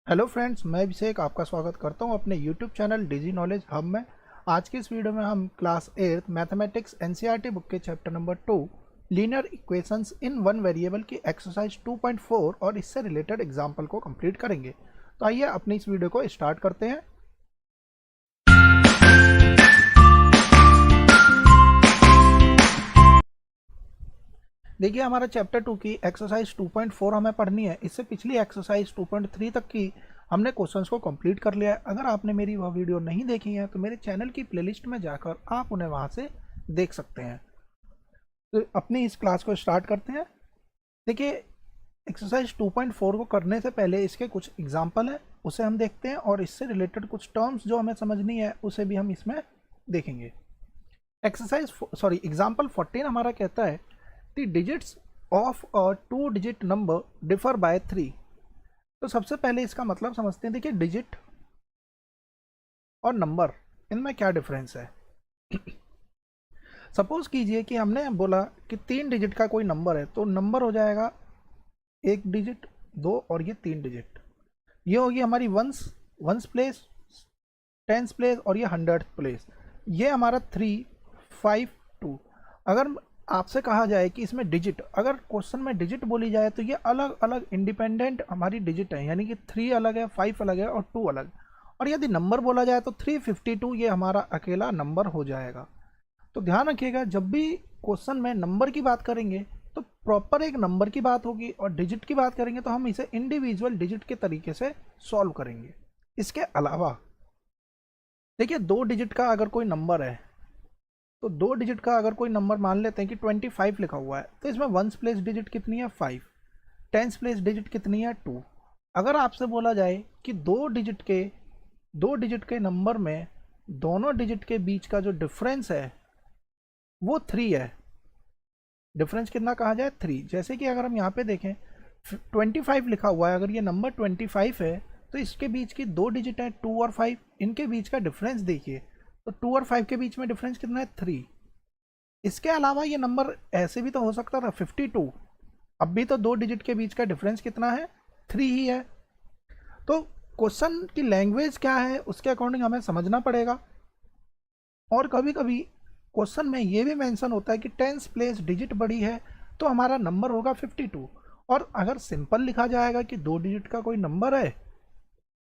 Hello friends, मैं अभिषेक आपका स्वागत करता हूं अपने यूट्यूब चैनल डिजी नॉलेज हब में। आज की इस वीडियो में हम क्लास 8 मैथमेटिक्स एनसीईआरटी बुक के chapter number 2 linear equations in one variable की एक्सरसाइज 2.4 और इससे रिलेटेड एग्जाम्पल को कंप्लीट करेंगे। तो आइए अपनी इस वीडियो को स्टार्ट करते हैं। देखिए, हमारा चैप्टर 2 की एक्सरसाइज 2.4 हमें पढ़नी है। इससे पिछली एक्सरसाइज 2.3 तक की हमने क्वेश्चंस को कंप्लीट कर लिया है। अगर आपने मेरी वह वीडियो नहीं देखी है तो मेरे चैनल की प्लेलिस्ट में जाकर आप उन्हें वहां से देख सकते हैं। तो अपनी इस क्लास को स्टार्ट करते हैं। देखिए, एक्सरसाइज 2.4 को करने से पहले इसके कुछ एग्जाम्पल हैं, उसे हम देखते हैं और इससे रिलेटेड कुछ टर्म्स जो हमें समझनी है उसे भी हम इसमें देखेंगे। एग्जाम्पल 14 हमारा कहता है The digits of a 2-digit number differ by 3। तो सबसे पहले इसका मतलब समझते हैं। देखिए, डिजिट और नंबर, इनमें क्या डिफरेंस है। सपोज कीजिए कि हमने बोला कि 3 डिजिट का कोई नंबर है, तो नंबर हो जाएगा 1 डिजिट, 2 और ये 3 डिजिट। ये होगी हमारी वंस प्लेस, टेंस प्लेस और ये 100th प्लेस। ये हमारा 3, 5, 2। अगर आपसे कहा जाए कि इसमें डिजिट, अगर क्वेश्चन में डिजिट बोली जाए तो ये अलग अलग इंडिपेंडेंट हमारी डिजिट है, यानी कि 3 अलग है, 5 अलग है और 2 अलग। और यदि नंबर बोला जाए तो 352 ये हमारा अकेला नंबर हो जाएगा। तो ध्यान रखिएगा, जब भी क्वेश्चन में नंबर की बात करेंगे तो प्रॉपर एक नंबर की बात होगी, और डिजिट की बात करेंगे तो हम इसे इंडिविजुअल डिजिट के तरीके से सॉल्व करेंगे। इसके अलावा देखिए, 2 डिजिट का अगर कोई नंबर है, तो 2 डिजिट का अगर कोई नंबर मान लेते हैं कि 25 लिखा हुआ है, तो इसमें वंस प्लेस डिजिट कितनी है 5, टेंस प्लेस डिजिट कितनी है 2। अगर आपसे बोला जाए कि 2 डिजिट के नंबर में दोनों डिजिट के बीच का जो डिफरेंस है वो 3 है। डिफरेंस कितना कहा जाए 3। जैसे कि अगर हम यहाँ पे देखें 25 लिखा हुआ है, अगर ये नंबर 25 है तो इसके बीच की 2 डिजिट है 2 और 5, इनके बीच का डिफरेंस देखिए, तो 2 और 5 के बीच में डिफरेंस कितना है 3। इसके अलावा ये नंबर ऐसे भी तो हो सकता था 52, अब भी तो 2 डिजिट के बीच का डिफरेंस कितना है 3 ही है। तो क्वेश्चन की लैंग्वेज क्या है उसके अकॉर्डिंग हमें समझना पड़ेगा। और कभी कभी क्वेश्चन में ये भी मेंशन होता है कि टेंस प्लेस डिजिट बड़ी है तो हमारा नंबर होगा 52। और अगर सिंपल लिखा जाएगा कि 2 डिजिट का कोई नंबर है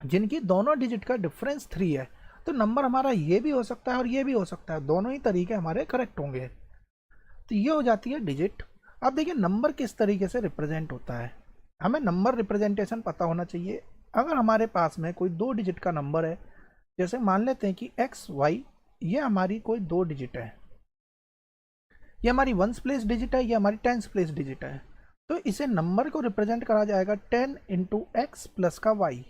जिनकी दोनों डिजिट का डिफरेंस 3 है, तो नंबर हमारा ये भी हो सकता है और ये भी हो सकता है, दोनों ही तरीके हमारे करेक्ट होंगे। तो ये हो जाती है डिजिट। अब देखिए, नंबर किस तरीके से रिप्रेजेंट होता है, हमें नंबर रिप्रेजेंटेशन पता होना चाहिए। अगर हमारे पास में कोई 2 डिजिट का नंबर है, जैसे मान लेते हैं कि XY, ये हमारी कोई 2 डिजिट है, ये हमारी वंस प्लेस डिजिट है, ये हमारी टेंस प्लेस डिजिट है, तो इसे नंबर को रिप्रेजेंट करा जाएगा 10 इंटू एक्स प्लस का वाई।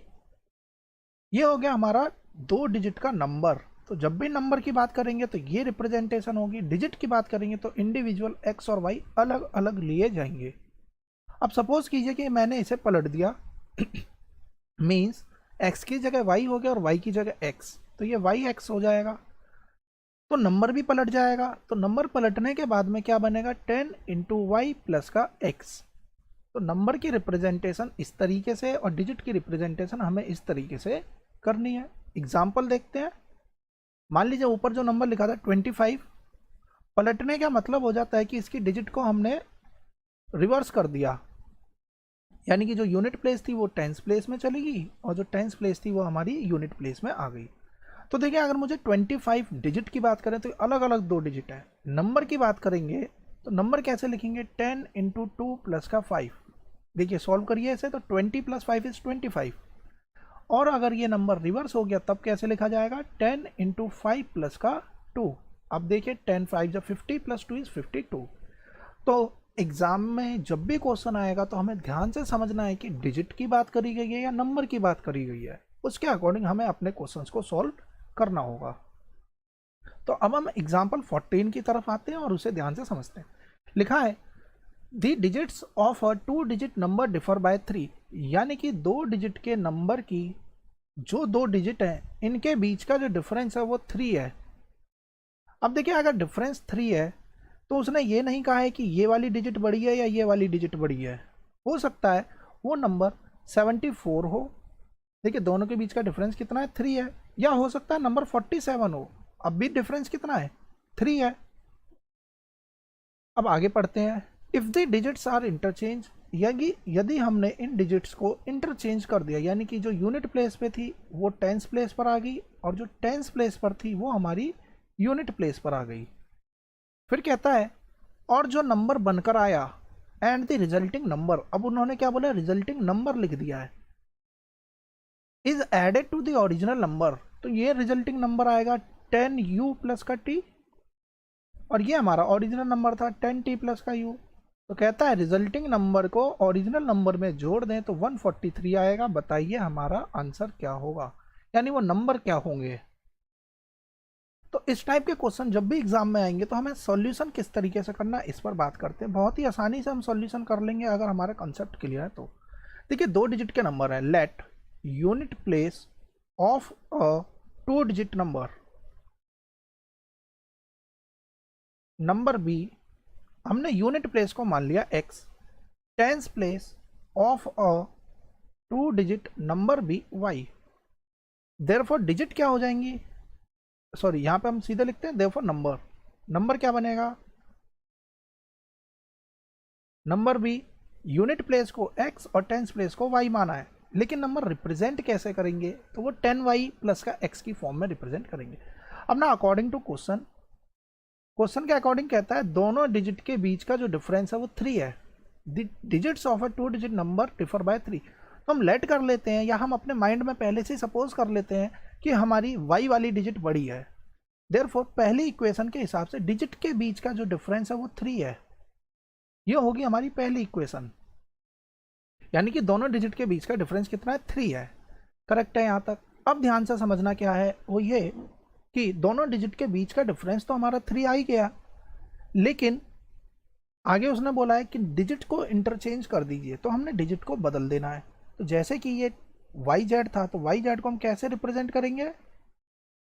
ये हो गया हमारा 2 डिजिट का नंबर। तो जब भी नंबर की बात करेंगे तो ये रिप्रेजेंटेशन होगी, डिजिट की बात करेंगे तो इंडिविजुअल एक्स और वाई अलग अलग लिए जाएंगे। अब सपोज कीजिए कि मैंने इसे पलट दिया मीन्स एक्स की जगह वाई हो गया और वाई की जगह एक्स, तो ये वाई एक्स हो जाएगा, तो नंबर भी पलट जाएगा। तो नंबर पलटने के बाद में क्या बनेगा 10 इंटू वाई प्लस का एक्स। तो नंबर की रिप्रेजेंटेशन इस तरीके से और डिजिट की रिप्रेजेंटेशन हमें इस तरीके से करनी है। एग्जाम्पल देखते हैं। मान लीजिए ऊपर जो नंबर लिखा था 25, पलटने का मतलब हो जाता है कि इसकी डिजिट को हमने रिवर्स कर दिया, यानी कि जो यूनिट प्लेस थी वो टेंस प्लेस में चली गई और जो टेंस प्लेस थी वो हमारी यूनिट प्लेस में आ गई। तो देखिए, अगर मुझे 25 डिजिट की बात करें तो अलग अलग 2 डिजिट है। नंबर की बात करेंगे तो नंबर कैसे लिखेंगे 10 इंटू 2 प्लस का 5। देखिए, सॉल्व करिए इसे तो 20 प्लस 5 इज 25। और अगर ये नंबर रिवर्स हो गया तब कैसे लिखा जाएगा 10 इंटू 5 प्लस का 2। अब देखिए 10 5 जब 50 प्लस 2 इज 52। तो एग्जाम में जब भी क्वेश्चन आएगा तो हमें ध्यान से समझना है कि डिजिट की बात करी गई है या नंबर की बात करी गई है, उसके अकॉर्डिंग हमें अपने क्वेश्चंस को सॉल्व करना होगा। तो अब हम एग्जाम्पल 14 की तरफ आते हैं और उसे ध्यान से समझते हैं। लिखा है the digits of a 2 digit number differ by 3, यानी कि 2 डिजिट के नंबर की जो 2 डिजिट हैं इनके बीच का जो डिफरेंस है वो 3 है। अब देखिए, अगर डिफरेंस 3 है तो उसने ये नहीं कहा है कि ये वाली डिजिट बड़ी है या ये वाली डिजिट बड़ी है। हो सकता है वो नंबर 74 हो देखिए दोनों के बीच का डिफरेंस कितना है, 3 है। या हो सकता है नंबर 47 हो, अब भी डिफरेंस कितना है, 3 है। अब आगे पढ़ते हैं। If the digits are interchange, यदि हमने इन डिजिट्स को इंटरचेंज कर दिया, यानी कि जो यूनिट प्लेस पे थी वो टेंस प्लेस पर आ गई, और जो टेंस प्लेस पर थी वो हमारी यूनिट प्लेस पर आ गई। फिर कहता है और जो नंबर बनकर आया एंड द रिजल्टिंग नंबर, अब उन्होंने क्या बोला, रिजल्टिंग नंबर लिख दिया है, is added to the original number, तो ये रिजल्टिंग नंबर आएगा 10u प्लस का t, और ये हमारा ओरिजिनल नंबर था 10t प्लस का u। तो कहता है रिजल्टिंग नंबर को ओरिजिनल नंबर में जोड़ दें तो 143 आएगा। बताइए हमारा आंसर क्या होगा, यानी वो नंबर क्या होंगे। तो इस टाइप के क्वेश्चन जब भी एग्जाम में आएंगे तो हमें सॉल्यूशन किस तरीके से करना है इस पर बात करते हैं। बहुत ही आसानी से हम सॉल्यूशन कर लेंगे अगर हमारा कंसेप्ट क्लियर है तो। देखिए 2 डिजिट के नंबर है, let unit place of a 2 digit number be, हमने यूनिट प्लेस को मान लिया x, tens place of a 2 digit number be y। Therefore digit क्या हो जाएंगी, सॉरी यहाँ पे हम सीधे लिखते हैं देयरफॉर नंबर क्या बनेगा, नंबर बी यूनिट प्लेस को x और टेंस प्लेस को y माना है, लेकिन नंबर रिप्रेजेंट कैसे करेंगे, तो वो 10y प्लस का x की फॉर्म में रिप्रेजेंट करेंगे। अब ना अकॉर्डिंग टू क्वेश्चन के अकॉर्डिंग कहता है दोनों डिजिट के बीच का जो डिफरेंस है वो 3 है। Digits of a 2 digit number differ by 3। तो हम लेट कर लेते हैं या हम अपने माइंड में पहले से सपोज कर लेते हैं कि हमारी y वाली डिजिट बड़ी है, देयरफॉर पहली इक्वेशन के हिसाब से डिजिट के बीच का जो डिफरेंस है वो 3 है। ये होगी हमारी पहली इक्वेशन, यानी कि दोनों डिजिट के बीच का डिफरेंस कितना है, 3 है। करेक्ट है यहाँ तक। अब ध्यान से समझना क्या है, वो ये कि दोनों डिजिट के बीच का डिफरेंस तो हमारा 3 आ ही गया, लेकिन आगे उसने बोला है कि डिजिट को इंटरचेंज कर दीजिए, तो हमने डिजिट को बदल देना है। तो जैसे कि ये वाई जेड था तो वाई जेड को हम कैसे रिप्रेजेंट करेंगे,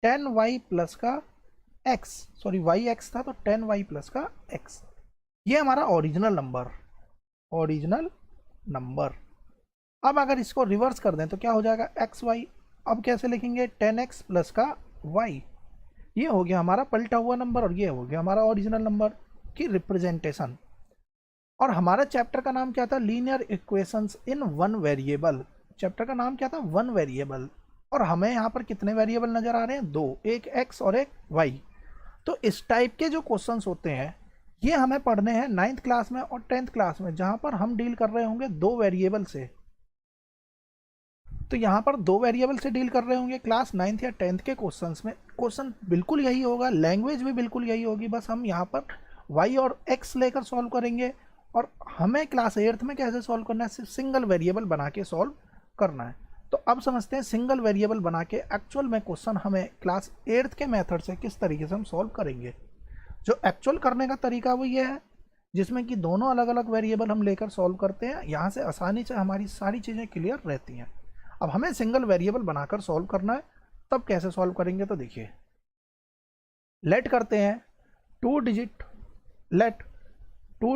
10y प्लस का x, सॉरी वाई एक्स था तो 10y प्लस का x। ये हमारा ओरिजिनल नंबर। अब अगर इसको रिवर्स कर दें तो क्या हो जाएगा, एक्स वाई। अब कैसे लिखेंगे, 10x प्लस का y। ये हो गया हमारा पलटा हुआ नंबर और ये हो गया हमारा ओरिजिनल नंबर की रिप्रेजेंटेशन। और हमारा चैप्टर का नाम क्या था, linear equations in one variable. Chapter का नाम क्या था, वन वेरिएबल। और हमें यहाँ पर कितने वेरिएबल नजर आ रहे हैं, 2, एक x और एक y। तो इस टाइप के जो क्वेश्चंस होते हैं ये हमें पढ़ने हैं 9th क्लास में और 10th क्लास में, जहाँ पर हम डील कर रहे होंगे 2 वेरिएबल से। तो यहाँ पर 2 वेरिएबल से डील कर रहे होंगे क्लास 9th या 10th के क्वेश्चंस में। क्वेश्चन बिल्कुल यही होगा, लैंग्वेज भी बिल्कुल यही होगी, बस हम यहाँ पर y और x लेकर सॉल्व करेंगे। और हमें क्लास 8th में कैसे सॉल्व करना है, सिर्फ सिंगल वेरिएबल बना के सॉल्व करना है। तो अब समझते हैं सिंगल वेरिएबल बना के एक्चुअल में क्वेश्चन हमें क्लास 8th के मेथड से किस तरीके से हम सॉल्व करेंगे। जो एक्चुअल करने का तरीका वो ये है जिसमें कि दोनों अलग अलग वेरिएबल हम लेकर सॉल्व करते हैं, यहाँ से आसानी से हमारी सारी चीज़ें क्लियर रहती हैं। अब हमें सिंगल वेरिएबल बनाकर सॉल्व करना है, तब कैसे सॉल्व करेंगे, तो देखिए लेट करते हैं 2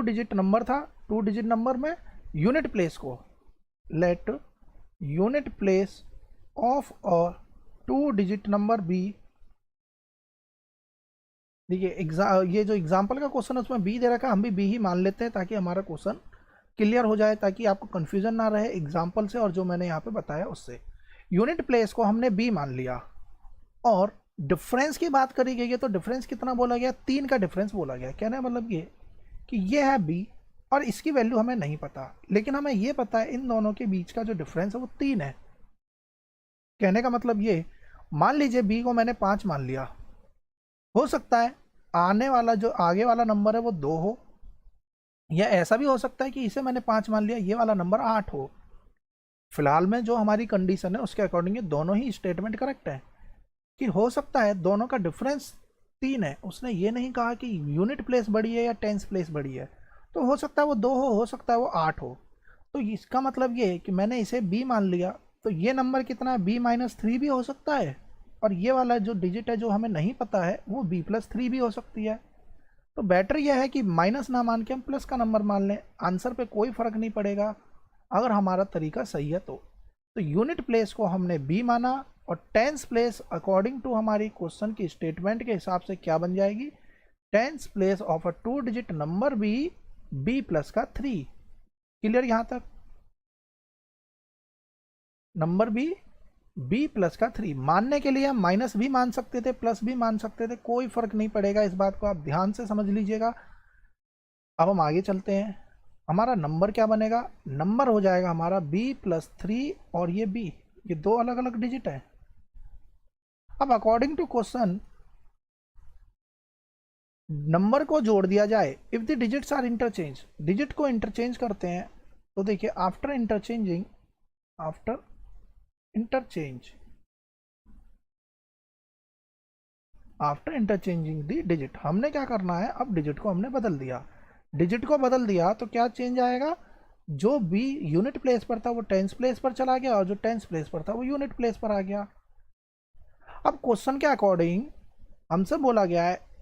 डिजिट नंबर था, 2 डिजिट नंबर में यूनिट प्लेस को, let unit place of a 2 digit number be. देखिए ये जो एग्जाम्पल का क्वेश्चन है उसमें बी दे रखा है, हम भी बी ही मान लेते हैं ताकि हमारा क्वेश्चन क्लियर हो जाए, ताकि आपको कन्फ्यूजन ना रहे एग्जाम्पल से और जो मैंने यहाँ पे बताया उससे। यूनिट प्लेस को हमने बी मान लिया, और डिफरेंस की बात करी गई है तो डिफरेंस कितना बोला गया, 3 का डिफरेंस बोला गया। कहने का मतलब ये कि ये है बी और इसकी वैल्यू हमें नहीं पता, लेकिन हमें ये पता है इन दोनों के बीच का जो डिफरेंस है वो 3 है। कहने का मतलब ये, मान लीजिए बी को मैंने 5 मान लिया, हो सकता है आने वाला जो आगे वाला नंबर है वो 2 हो, या ऐसा भी हो सकता है कि इसे मैंने 5 मान लिया, ये वाला नंबर 8 हो। फिलहाल में जो हमारी कंडीशन है उसके अकॉर्डिंग दोनों ही स्टेटमेंट करेक्ट है, कि हो सकता है दोनों का डिफरेंस 3 है। उसने ये नहीं कहा कि यूनिट प्लेस बड़ी है या टेंस प्लेस बड़ी है, तो हो सकता है वो 2 हो सकता है वो 8 हो। तो इसका मतलब ये है कि मैंने इसे b मान लिया, तो ये नंबर कितना है, b-3 भी हो सकता है, और ये वाला जो डिजिट है जो हमें नहीं पता है वो b+3 भी हो सकती है। तो बेटर यह है कि माइनस ना मान के हम प्लस का नंबर मान लें, आंसर पे कोई फ़र्क नहीं पड़ेगा अगर हमारा तरीका सही है तो। तो यूनिट प्लेस को हमने बी माना और टेंस प्लेस अकॉर्डिंग टू हमारी क्वेश्चन की स्टेटमेंट के हिसाब से क्या बन जाएगी, tens place of a 2 digit number be plus का 3। क्लियर यहां तक? नंबर बी प्लस का 3 मानने के लिए हम माइनस भी मान सकते थे, प्लस भी मान सकते थे, कोई फर्क नहीं पड़ेगा, इस बात को आप ध्यान से समझ लीजिएगा। अब हम आगे चलते हैं। हमारा नंबर क्या बनेगा, नंबर हो जाएगा हमारा बी प्लस 3 और ये बी, ये दो अलग अलग डिजिट है। अब अकॉर्डिंग टू क्वेश्चन नंबर को जोड़ दिया जाए if the digits are interchange, digit को इंटरचेंज करते हैं तो देखिए आफ्टर इंटरचेंजिंग दी डिजिट हमने क्या करना है, अब डिजिट को हमने बदल दिया। डिजिट को बदल दिया तो क्या चेंज आएगा, जो बी यूनिट प्लेस पर था वो टेंस प्लेस पर चला गया और जो टेंस प्लेस पर था वो यूनिट प्लेस पर आ गया। अब क्वेश्चन के अकॉर्डिंग हमसे बोला गया है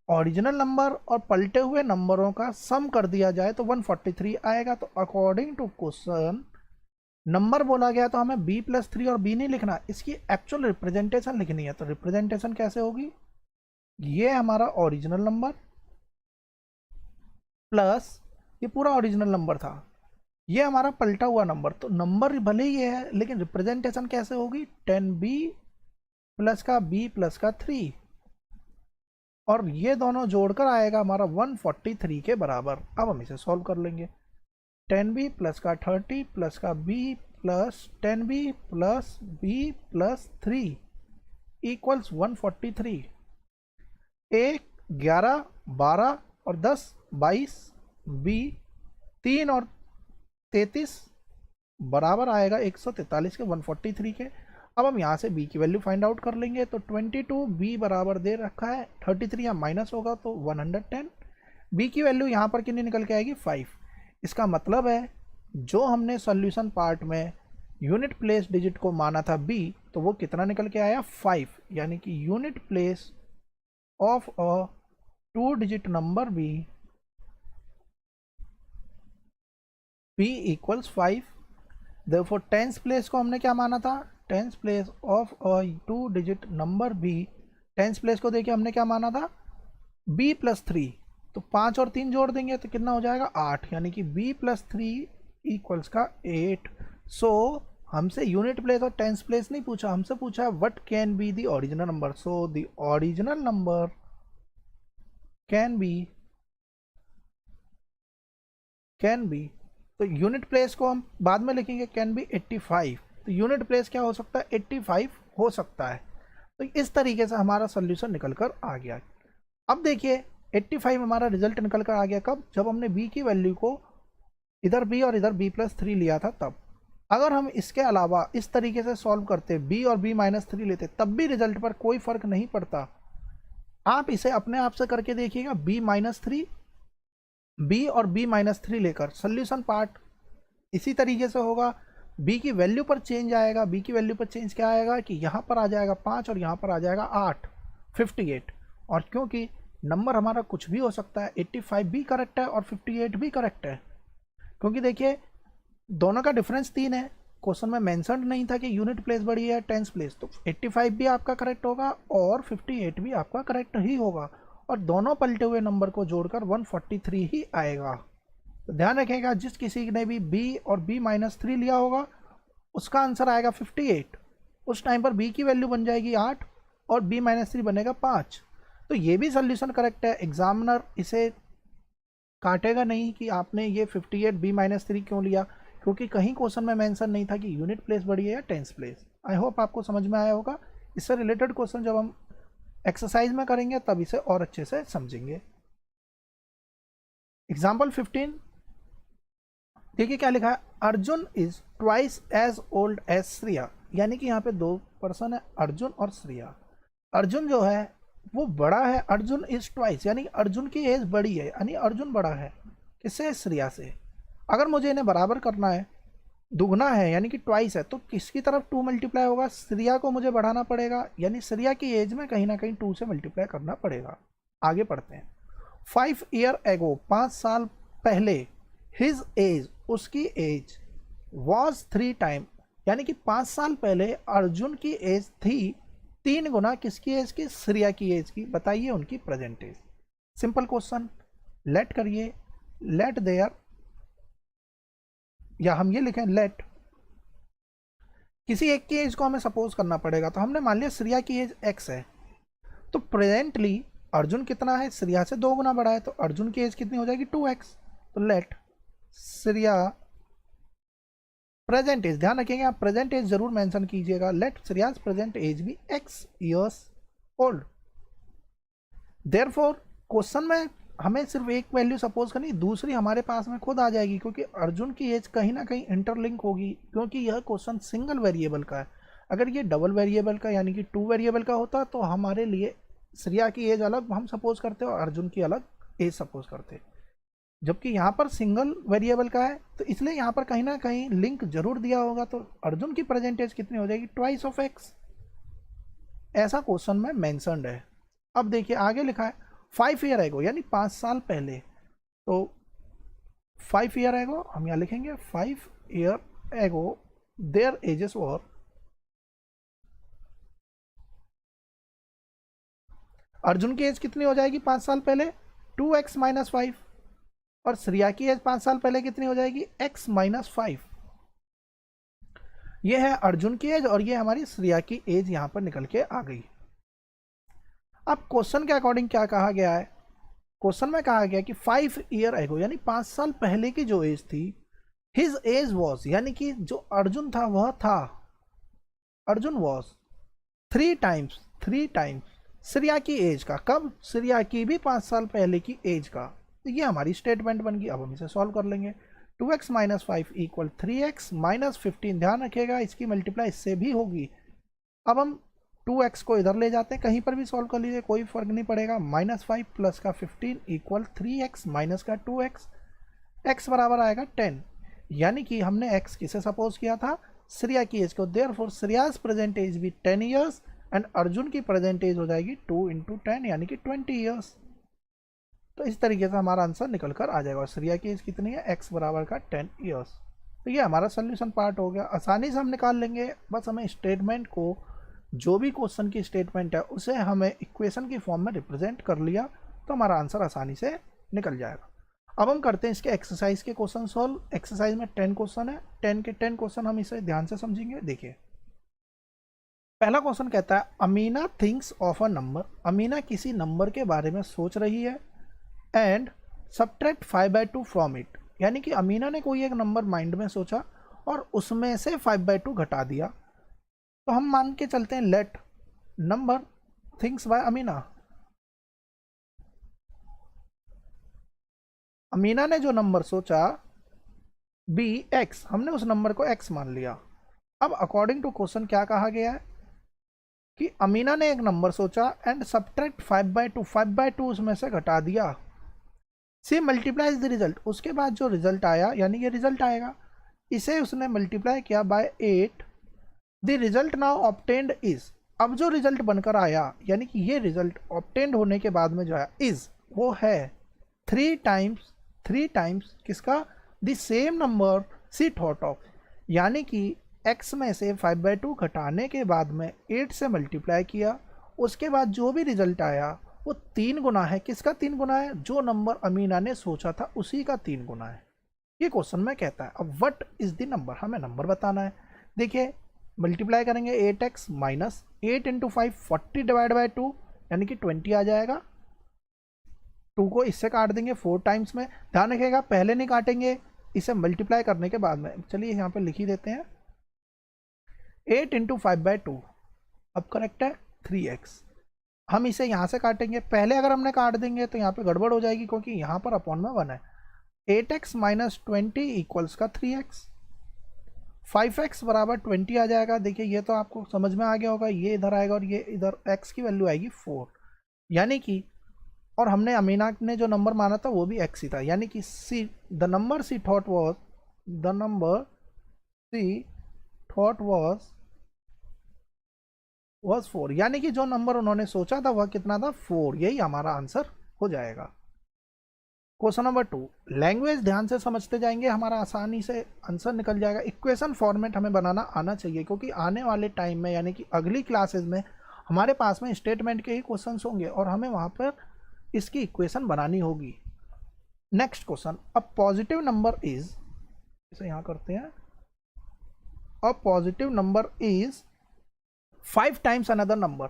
ओरिजिनल नंबर और पलटे हुए नंबरों का सम कर दिया जाए तो 143 आएगा। तो अकॉर्डिंग टू क्वेश्चन नंबर बोला गया तो हमें b प्लस 3 और b नहीं लिखना, इसकी एक्चुअल रिप्रेजेंटेशन लिखनी है। तो रिप्रेजेंटेशन कैसे होगी, ये हमारा ओरिजिनल नंबर प्लस ये पूरा ओरिजिनल नंबर था, ये हमारा पलटा हुआ नंबर। तो नंबर भले ही ये है लेकिन रिप्रेजेंटेशन कैसे होगी, 10b प्लस का b प्लस का 3 और ये दोनों जोड़कर आएगा हमारा 143 के बराबर। अब हम इसे सॉल्व कर लेंगे। 10b प्लस का 30 प्लस का b plus 10b plus b plus 3 equals 143। 1 11 12 और 10 22 b 3 और 33 बराबर आएगा 143 के 143 के। अब हम यहाँ से b की वैल्यू फाइंड आउट कर लेंगे। तो 22 b बराबर दे रखा है, 33 यहाँ माइनस होगा तो 110। b की वैल्यू यहाँ पर कितनी निकल के आएगी, 5। इसका मतलब है जो हमने सॉल्यूशन पार्ट में यूनिट प्लेस डिजिट को माना था b, तो वो कितना निकल के आया, 5। यानी कि unit place of a 2 digit number b equals 5। Therefore tens place को हमने क्या माना था, tense place of a 2 digit number b, tens place को देखिए हमने क्या माना था, b प्लस 3। तो 5 और 3 जोड़ देंगे तो कितना हो जाएगा, 8। यानी कि b प्लस 3 इक्वल्स का 8। सो हमसे यूनिट प्लेस और टेंस प्लेस नहीं पूछा, हमसे पूछा what can be the original number. So the original number can B, तो यूनिट प्लेस को हम बाद में लिखेंगे, कैन बी 85। तो यूनिट प्लेस क्या हो सकता है, 85 हो सकता है। तो इस तरीके से हमारा सोल्यूशन निकल कर आ गया। अब देखिए 85 हमारा रिजल्ट निकल कर आ गया कब, जब हमने b की वैल्यू को इधर b और इधर b प्लस 3 लिया था तब। अगर हम इसके अलावा इस तरीके से सॉल्व करते, b और b माइनस 3 लेते, तब भी रिजल्ट पर कोई फर्क नहीं पड़ता। आप इसे अपने आप से करके देखिएगा, b माइनस 3, b और b माइनस 3 लेकर सोल्यूशन पार्ट इसी तरीके से होगा। b की वैल्यू पर चेंज आएगा, b की वैल्यू पर चेंज क्या आएगा कि यहाँ पर आ जाएगा 5 और यहाँ पर आ जाएगा 8, 58। और क्योंकि नंबर हमारा कुछ भी हो सकता है, 85 भी करेक्ट है और 58 भी करेक्ट है, क्योंकि देखिए दोनों का डिफरेंस 3 है। क्वेश्चन में मेंशन नहीं था कि यूनिट प्लेस बड़ी है टेंस प्लेस, तो 85 भी आपका करेक्ट होगा और 58 भी आपका करेक्ट ही होगा, और दोनों पलटे हुए नंबर को जोड़कर 143 ही आएगा। तो ध्यान रखिएगा, जिस किसी ने भी b और b माइनस 3 लिया होगा उसका आंसर आएगा 58। उस टाइम पर b की वैल्यू बन जाएगी 8 और b माइनस 3 बनेगा 5। तो ये भी सोल्यूशन करेक्ट है। एग्जामिनर इसे काटेगा नहीं कि आपने ये 58 b माइनस 3 क्यों लिया, क्योंकि कहीं क्वेश्चन में मेंशन नहीं था कि यूनिट प्लेस बड़ी है या टेंस प्लेस। आई होप आपको समझ में आया होगा। इससे रिलेटेड क्वेश्चन जब हम एक्सरसाइज में करेंगे तब इसे और अच्छे से समझेंगे। एग्जाम्पल 15 देखिए क्या लिखा है, Arjun is twice as old as Shriya. यानी कि यहाँ पे दो पर्सन है, अर्जुन और श्रिया। अर्जुन जो है वो बड़ा है, अर्जुन इज ट्वाइस यानी अर्जुन की एज बड़ी है, यानी अर्जुन बड़ा है किससे, श्रिया से। अगर मुझे इन्हें बराबर करना है, दुगना है यानी कि ट्वाइस है, तो किसकी तरफ 2 मल्टीप्लाई होगा, श्रिया को मुझे बढ़ाना पड़ेगा, यानी श्रिया की एज में कहीं ना कहीं 2 से मल्टीप्लाई करना पड़ेगा। आगे पढ़ते हैं। 5 ईयर एगो 5 साल पहले, हिज एज उसकी एज वॉज 3 टाइम यानी कि 5 साल पहले अर्जुन की एज थी 3 गुना किसकी एज की, श्रेया की एज की। बताइए उनकी present age. Simple question, let करिए, लेट देयर, या हम ये लिखें लेट, किसी एक की एज को हमें सपोज करना पड़ेगा। तो हमने मान लिया श्रेया की एज x है, तो प्रेजेंटली अर्जुन कितना है, श्रेया से 2 गुना बड़ा है, तो अर्जुन की एज कितनी हो जाएगी 2x। तो लेट श्रेया प्रेजेंट एज, ध्यान रखिएगा आप प्रेजेंट एज जरूर मेंशन कीजिएगा, लेट श्रेयाज प्रेजेंट एज भी x years old. Therefore question में हमें सिर्फ एक वैल्यू सपोज करनी, दूसरी हमारे पास में खुद आ जाएगी, क्योंकि अर्जुन की एज कहीं ना कहीं इंटरलिंक होगी, क्योंकि यह क्वेश्चन सिंगल वेरिएबल का है। अगर ये डबल वेरिएबल का यानी कि 2 वेरिएबल का होता तो हमारे लिए श्रेया की एज अलग हम सपोज करते और अर्जुन की अलग एज सपोज करते, जबकि यहाँ पर सिंगल वेरिएबल का है, तो इसलिए यहाँ पर कहीं ना कहीं लिंक जरूर दिया होगा। तो अर्जुन की प्रेजेंट एज कितनी हो जाएगी, ट्वाइस ऑफ x, ऐसा क्वेश्चन में मेंशन्ड है। अब देखिए आगे लिखा है 5 ईयर एगो, यानी 5 साल पहले, तो 5 ईयर एगो हम यहाँ लिखेंगे 5 ईयर एगो देयर एजेस वर, अर्जुन की एज कितनी हो जाएगी 5 साल पहले 2x माइनस 5, और श्रेया की एज 5 साल पहले कितनी हो जाएगी x माइनस 5। ये है अर्जुन की एज और ये हमारी श्रेया की एज यहाँ पर निकल के आ गई। अब क्वेश्चन के अकॉर्डिंग क्या कहा गया है, क्वेश्चन में कहा गया कि 5 ईयर एगो यानी 5 साल पहले की जो एज थी, हिज एज वॉज, यानी कि जो अर्जुन था वह था, अर्जुन वॉज 3 टाइम्स श्रेया की एज का। कब, श्रेया की भी 5 साल पहले की एज का। तो ये हमारी स्टेटमेंट बन गई। अब हम इसे सॉल्व कर लेंगे। 2x minus 5 equal 3x minus 15, ध्यान रखिएगा इसकी मल्टीप्लाई इससे भी होगी। अब हम 2x को इधर ले जाते हैं, कहीं पर भी सॉल्व कर लीजिए कोई फर्क नहीं पड़ेगा। -5 प्लस का 15 इक्वल 3x माइनस का 2x, x बराबर आएगा 10, यानी कि हमने x किसे सपोज किया था, श्रेया की एज को। देयरफॉर श्रेयाज प्रेजेंट एज भी 10 ईयर्स एंड अर्जुन की प्रेजेंट एज हो जाएगी 2 × 10 यानी कि 20 ईयर्स। तो इस तरीके से हमारा आंसर निकल कर आ जाएगा। और श्रेया की एज कितनी है, x बराबर का 10 ईयर्स। तो ये हमारा सोल्यूशन पार्ट हो गया, आसानी से हम निकाल लेंगे। बस हमें स्टेटमेंट को, जो भी क्वेश्चन की स्टेटमेंट है उसे हमें इक्वेशन की फॉर्म में रिप्रेजेंट कर लिया तो हमारा आंसर आसानी से निकल जाएगा। अब हम करते हैं इसके एक्सरसाइज के क्वेश्चन सॉल्व। एक्सरसाइज में 10 क्वेश्चन है, 10 के 10 क्वेश्चन हम इसे ध्यान से समझेंगे। देखिए पहला क्वेश्चन कहता है Amina thinks of a number, Amina किसी नंबर के बारे में सोच रही है, एंड सब्ट्रैक्ट 5/2 फ्रॉम इट, यानी कि अमीना ने कोई एक नंबर माइंड में सोचा और उसमें से 5/2 घटा दिया। तो हम मान के चलते हैं let number thinks by Amina, Amina ने जो नंबर सोचा बी एक्स, हमने उस नंबर को एक्स मान लिया। अब अकॉर्डिंग टू क्वेश्चन क्या कहा गया है कि अमीना ने एक नंबर सोचा एंड सब्ट्रैक्ट 5/2 उसमें से घटा दिया। सी मल्टीप्लाइज द रिजल्ट, उसके बाद जो रिजल्ट आया यानी ये रिजल्ट आएगा, इसे उसने मल्टीप्लाई किया by 8। The result now obtained is, अब जो रिजल्ट बनकर आया यानी कि ये रिजल्ट ऑब्टेन्ड होने के बाद में जो आया इज, वो है 3 टाइम्स किसका, the same number she thought of, यानी कि x में से 5/2 घटाने के बाद में 8 से मल्टीप्लाई किया, उसके बाद जो भी रिजल्ट आया वो 3 गुना है। किसका 3 गुना है, जो नंबर अमीना ने सोचा था उसी का 3 गुना है। ये क्वेश्चन में कहता है। अब व्हाट इज द नंबर, हमें नंबर बताना है। देखिए मल्टीप्लाई करेंगे 8x माइनस 8 × 5 40 डिवाइड बाई 2 यानी कि 20 आ जाएगा। 2 को इससे काट देंगे 4 टाइम्स में, ध्यान रखिएगा पहले नहीं काटेंगे, इसे मल्टीप्लाई करने के बाद में। चलिए यहाँ पे लिख ही देते हैं 8 × 5/2, अब करेक्ट है 3x। हम इसे यहाँ से काटेंगे, पहले अगर हमने काट देंगे तो यहाँ पे गड़बड़ हो जाएगी क्योंकि यहाँ पर अपॉन में 1 है। 8x माइनस 20 इक्वल्स का 3x, 5x बराबर 20 आ जाएगा। देखिए ये तो आपको समझ में आ गया होगा, ये इधर आएगा और ये इधर x की वैल्यू आएगी 4, यानी कि, और हमने अमीना ने जो नंबर माना था वो भी x ही था, यानी कि she the number she thought was 4, यानी कि जो नंबर उन्होंने सोचा था वह कितना था 4, यही हमारा आंसर हो जाएगा। क्वेश्चन नंबर 2, लैंग्वेज ध्यान से समझते जाएंगे, हमारा आसानी से आंसर निकल जाएगा। इक्वेशन फॉर्मेट हमें बनाना आना चाहिए, क्योंकि आने वाले टाइम में यानी कि अगली क्लासेस में हमारे पास में स्टेटमेंट के ही क्वेश्चन होंगे और हमें वहाँ पर इसकी इक्वेशन बनानी होगी। Next question, a positive number is, इसे यहाँ करते हैं, a positive number is 5 times another number,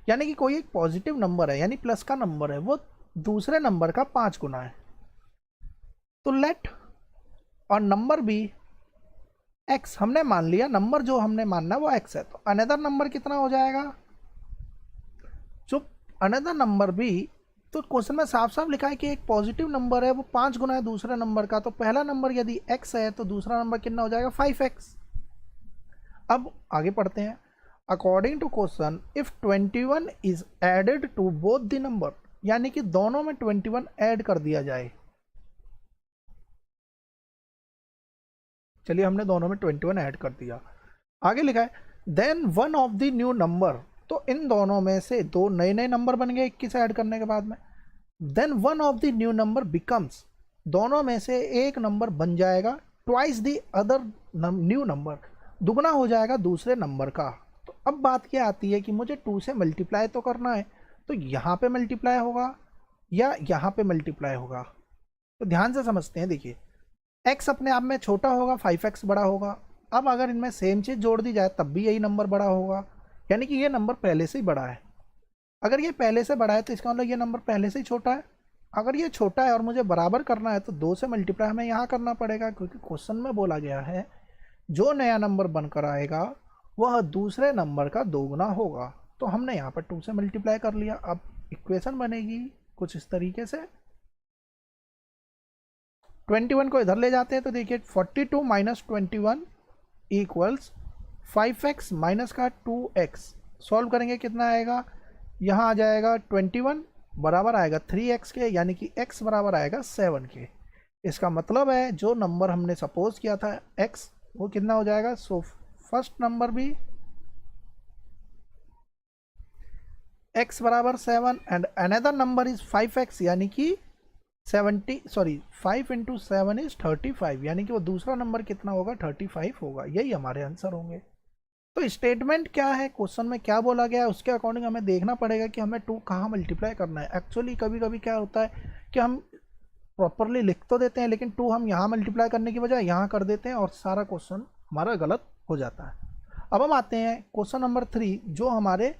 यानी कि कोई एक पॉजिटिव नंबर है यानी प्लस का नंबर है, वो दूसरे नंबर का 5 गुना है। तो लेट और नंबर भी x, हमने मान लिया नंबर जो हमने मानना वो x है, तो अनदर नंबर कितना हो जाएगा, जो अनदर नंबर भी, तो क्वेश्चन में साफ साफ लिखा है कि एक पॉजिटिव नंबर है वो 5 गुना है दूसरे नंबर का, तो पहला नंबर यदि x है तो दूसरा नंबर कितना हो जाएगा 5x। अब आगे पढ़ते हैं। According to question, if 21 is added to both the number, यानी कि दोनों में 21 ऐड कर दिया जाए। चलिए हमने दोनों में 21 ऐड कर दिया। आगे लिखा है then one of the new number, तो इन दोनों में से दो नए नए नंबर बन गए 21 ऐड करने के बाद में। Then one of the new number becomes, दोनों में से एक नंबर बन जाएगा twice the other new number, दुगना हो जाएगा दूसरे नंबर का। तो अब बात क्या आती है कि मुझे 2 से मल्टीप्लाई तो करना है, तो यहाँ पे मल्टीप्लाई होगा या यहाँ पे मल्टीप्लाई होगा, तो ध्यान से समझते हैं। देखिए x अपने आप में छोटा होगा, 5x बड़ा होगा। अब अगर इनमें सेम चीज़ जोड़ दी जाए तब भी यही नंबर बड़ा होगा, यानी कि ये नंबर पहले से ही बड़ा है। अगर ये पहले से बड़ा है तो इसका मतलब ये नंबर पहले से ही छोटा है। अगर ये छोटा है और मुझे बराबर करना है तो 2 से मल्टीप्लाई हमें यहाँ करना पड़ेगा, क्योंकि क्वेश्चन में बोला गया है जो नया नंबर बनकर आएगा वह दूसरे नंबर का दोगुना होगा। तो हमने यहाँ पर 2 से मल्टीप्लाई कर लिया। अब इक्वेशन बनेगी कुछ इस तरीके से, 21 को इधर ले जाते हैं तो देखिए 42 माइनस 21 इक्वल्स 5x माइनस का 2x, सॉल्व करेंगे कितना आएगा, यहाँ आ जाएगा 21 बराबर आएगा 3x के, यानी कि x बराबर आएगा 7 के। इसका मतलब है जो नंबर हमने सपोज किया था x, वो कितना हो जाएगा। सो फर्स्ट नंबर भी x बराबर 7 and another number is 5x, यानी कि 5 इंटू 7 इज 35, यानी कि वो दूसरा नंबर कितना होगा 35 होगा। यही हमारे आंसर होंगे। तो स्टेटमेंट क्या है, क्वेश्चन में क्या बोला गया है, उसके अकॉर्डिंग हमें देखना पड़ेगा कि हमें 2 कहाँ मल्टीप्लाई करना है। एक्चुअली कभी कभी क्या होता है कि हम प्रॉपरली लिख तो देते हैं लेकिन 2 हम यहाँ मल्टीप्लाई करने की बजाय यहाँ कर देते हैं और सारा क्वेश्चन हमारा गलत हो जाता है। अब हम आते हैं क्वेश्चन नंबर 3, जो हमारे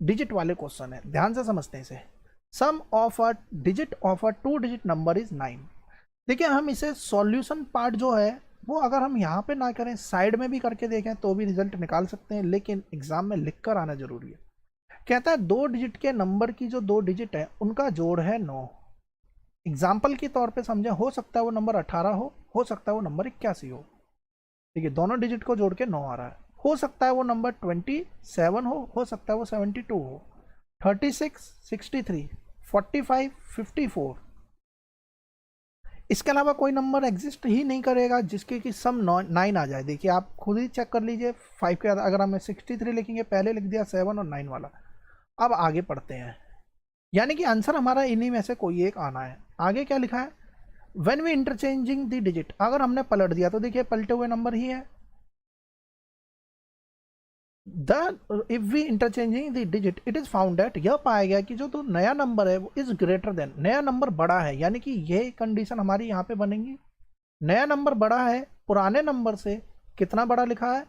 डिजिट वाले क्वेश्चन है। ध्यान से समझते हैं इसे। Sum of a digit of a 2 digit number is 9। देखिए हम इसे सॉल्यूशन पार्ट जो है वो अगर हम यहाँ पे ना करें, साइड में भी करके देखें तो भी रिजल्ट निकाल सकते हैं, लेकिन एग्जाम में लिख कर आना जरूरी है। कहता है 2 डिजिट के नंबर की जो 2 डिजिट है उनका जोड़ है 9। एग्जाम्पल के तौर पे समझें, हो सकता है वो नंबर 18 हो सकता है वो नंबर 81 हो। देखिए दोनों डिजिट को जोड़ के 9 आ रहा है। हो सकता है वो नंबर 27 हो सकता है वो 72 हो, 36, 63, 45, 54। इसके अलावा कोई नंबर एग्जिस्ट ही नहीं करेगा जिसके कि सम 9 आ जाए। देखिए आप खुद ही चेक कर लीजिए, 5 के अगर हमें 63 लिखेंगे, पहले लिख दिया 7 और 9 वाला। अब आगे पढ़ते हैं, यानी कि आंसर हमारा इन्हीं में से कोई एक आना है। आगे क्या लिखा है, when we interchanging the digit, अगर हमने पलट दिया तो देखिए पलटे हुए नंबर ही है। If we interchanging the digit it is found that, यह पाया गया कि जो तो नया नंबर है वो इज ग्रेटर देन, नया नंबर बड़ा है, यानी कि यह कंडीशन हमारी यहाँ पे बनेगी। नया नंबर बड़ा है पुराने नंबर से, कितना बड़ा लिखा है,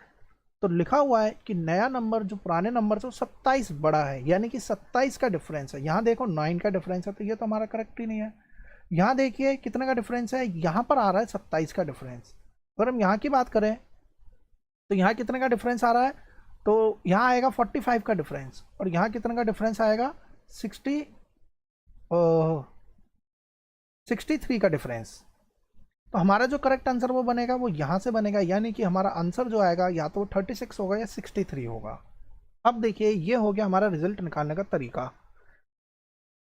तो लिखा हुआ है कि नया नंबर जो पुराने नंबर से 27 बड़ा है, यानी कि 27 का डिफरेंस है। यहाँ देखो 9 का डिफरेंस है, तो ये तो हमारा करेक्ट ही नहीं है। यहाँ देखिए कितने का डिफरेंस है, यहाँ पर आ रहा है 27 का डिफरेंस। अगर हम यहाँ की बात करें तो यहाँ कितने का डिफरेंस आ रहा है, तो यहाँ आएगा 45 का डिफरेंस, और यहाँ कितने का डिफरेंस आएगा 63 का डिफरेंस। तो हमारा जो करेक्ट आंसर वो बनेगा वो यहाँ से बनेगा, यानी कि हमारा आंसर जो आएगा या तो 36 होगा या 63 होगा। अब देखिए ये हो गया हमारा रिजल्ट निकालने का तरीका,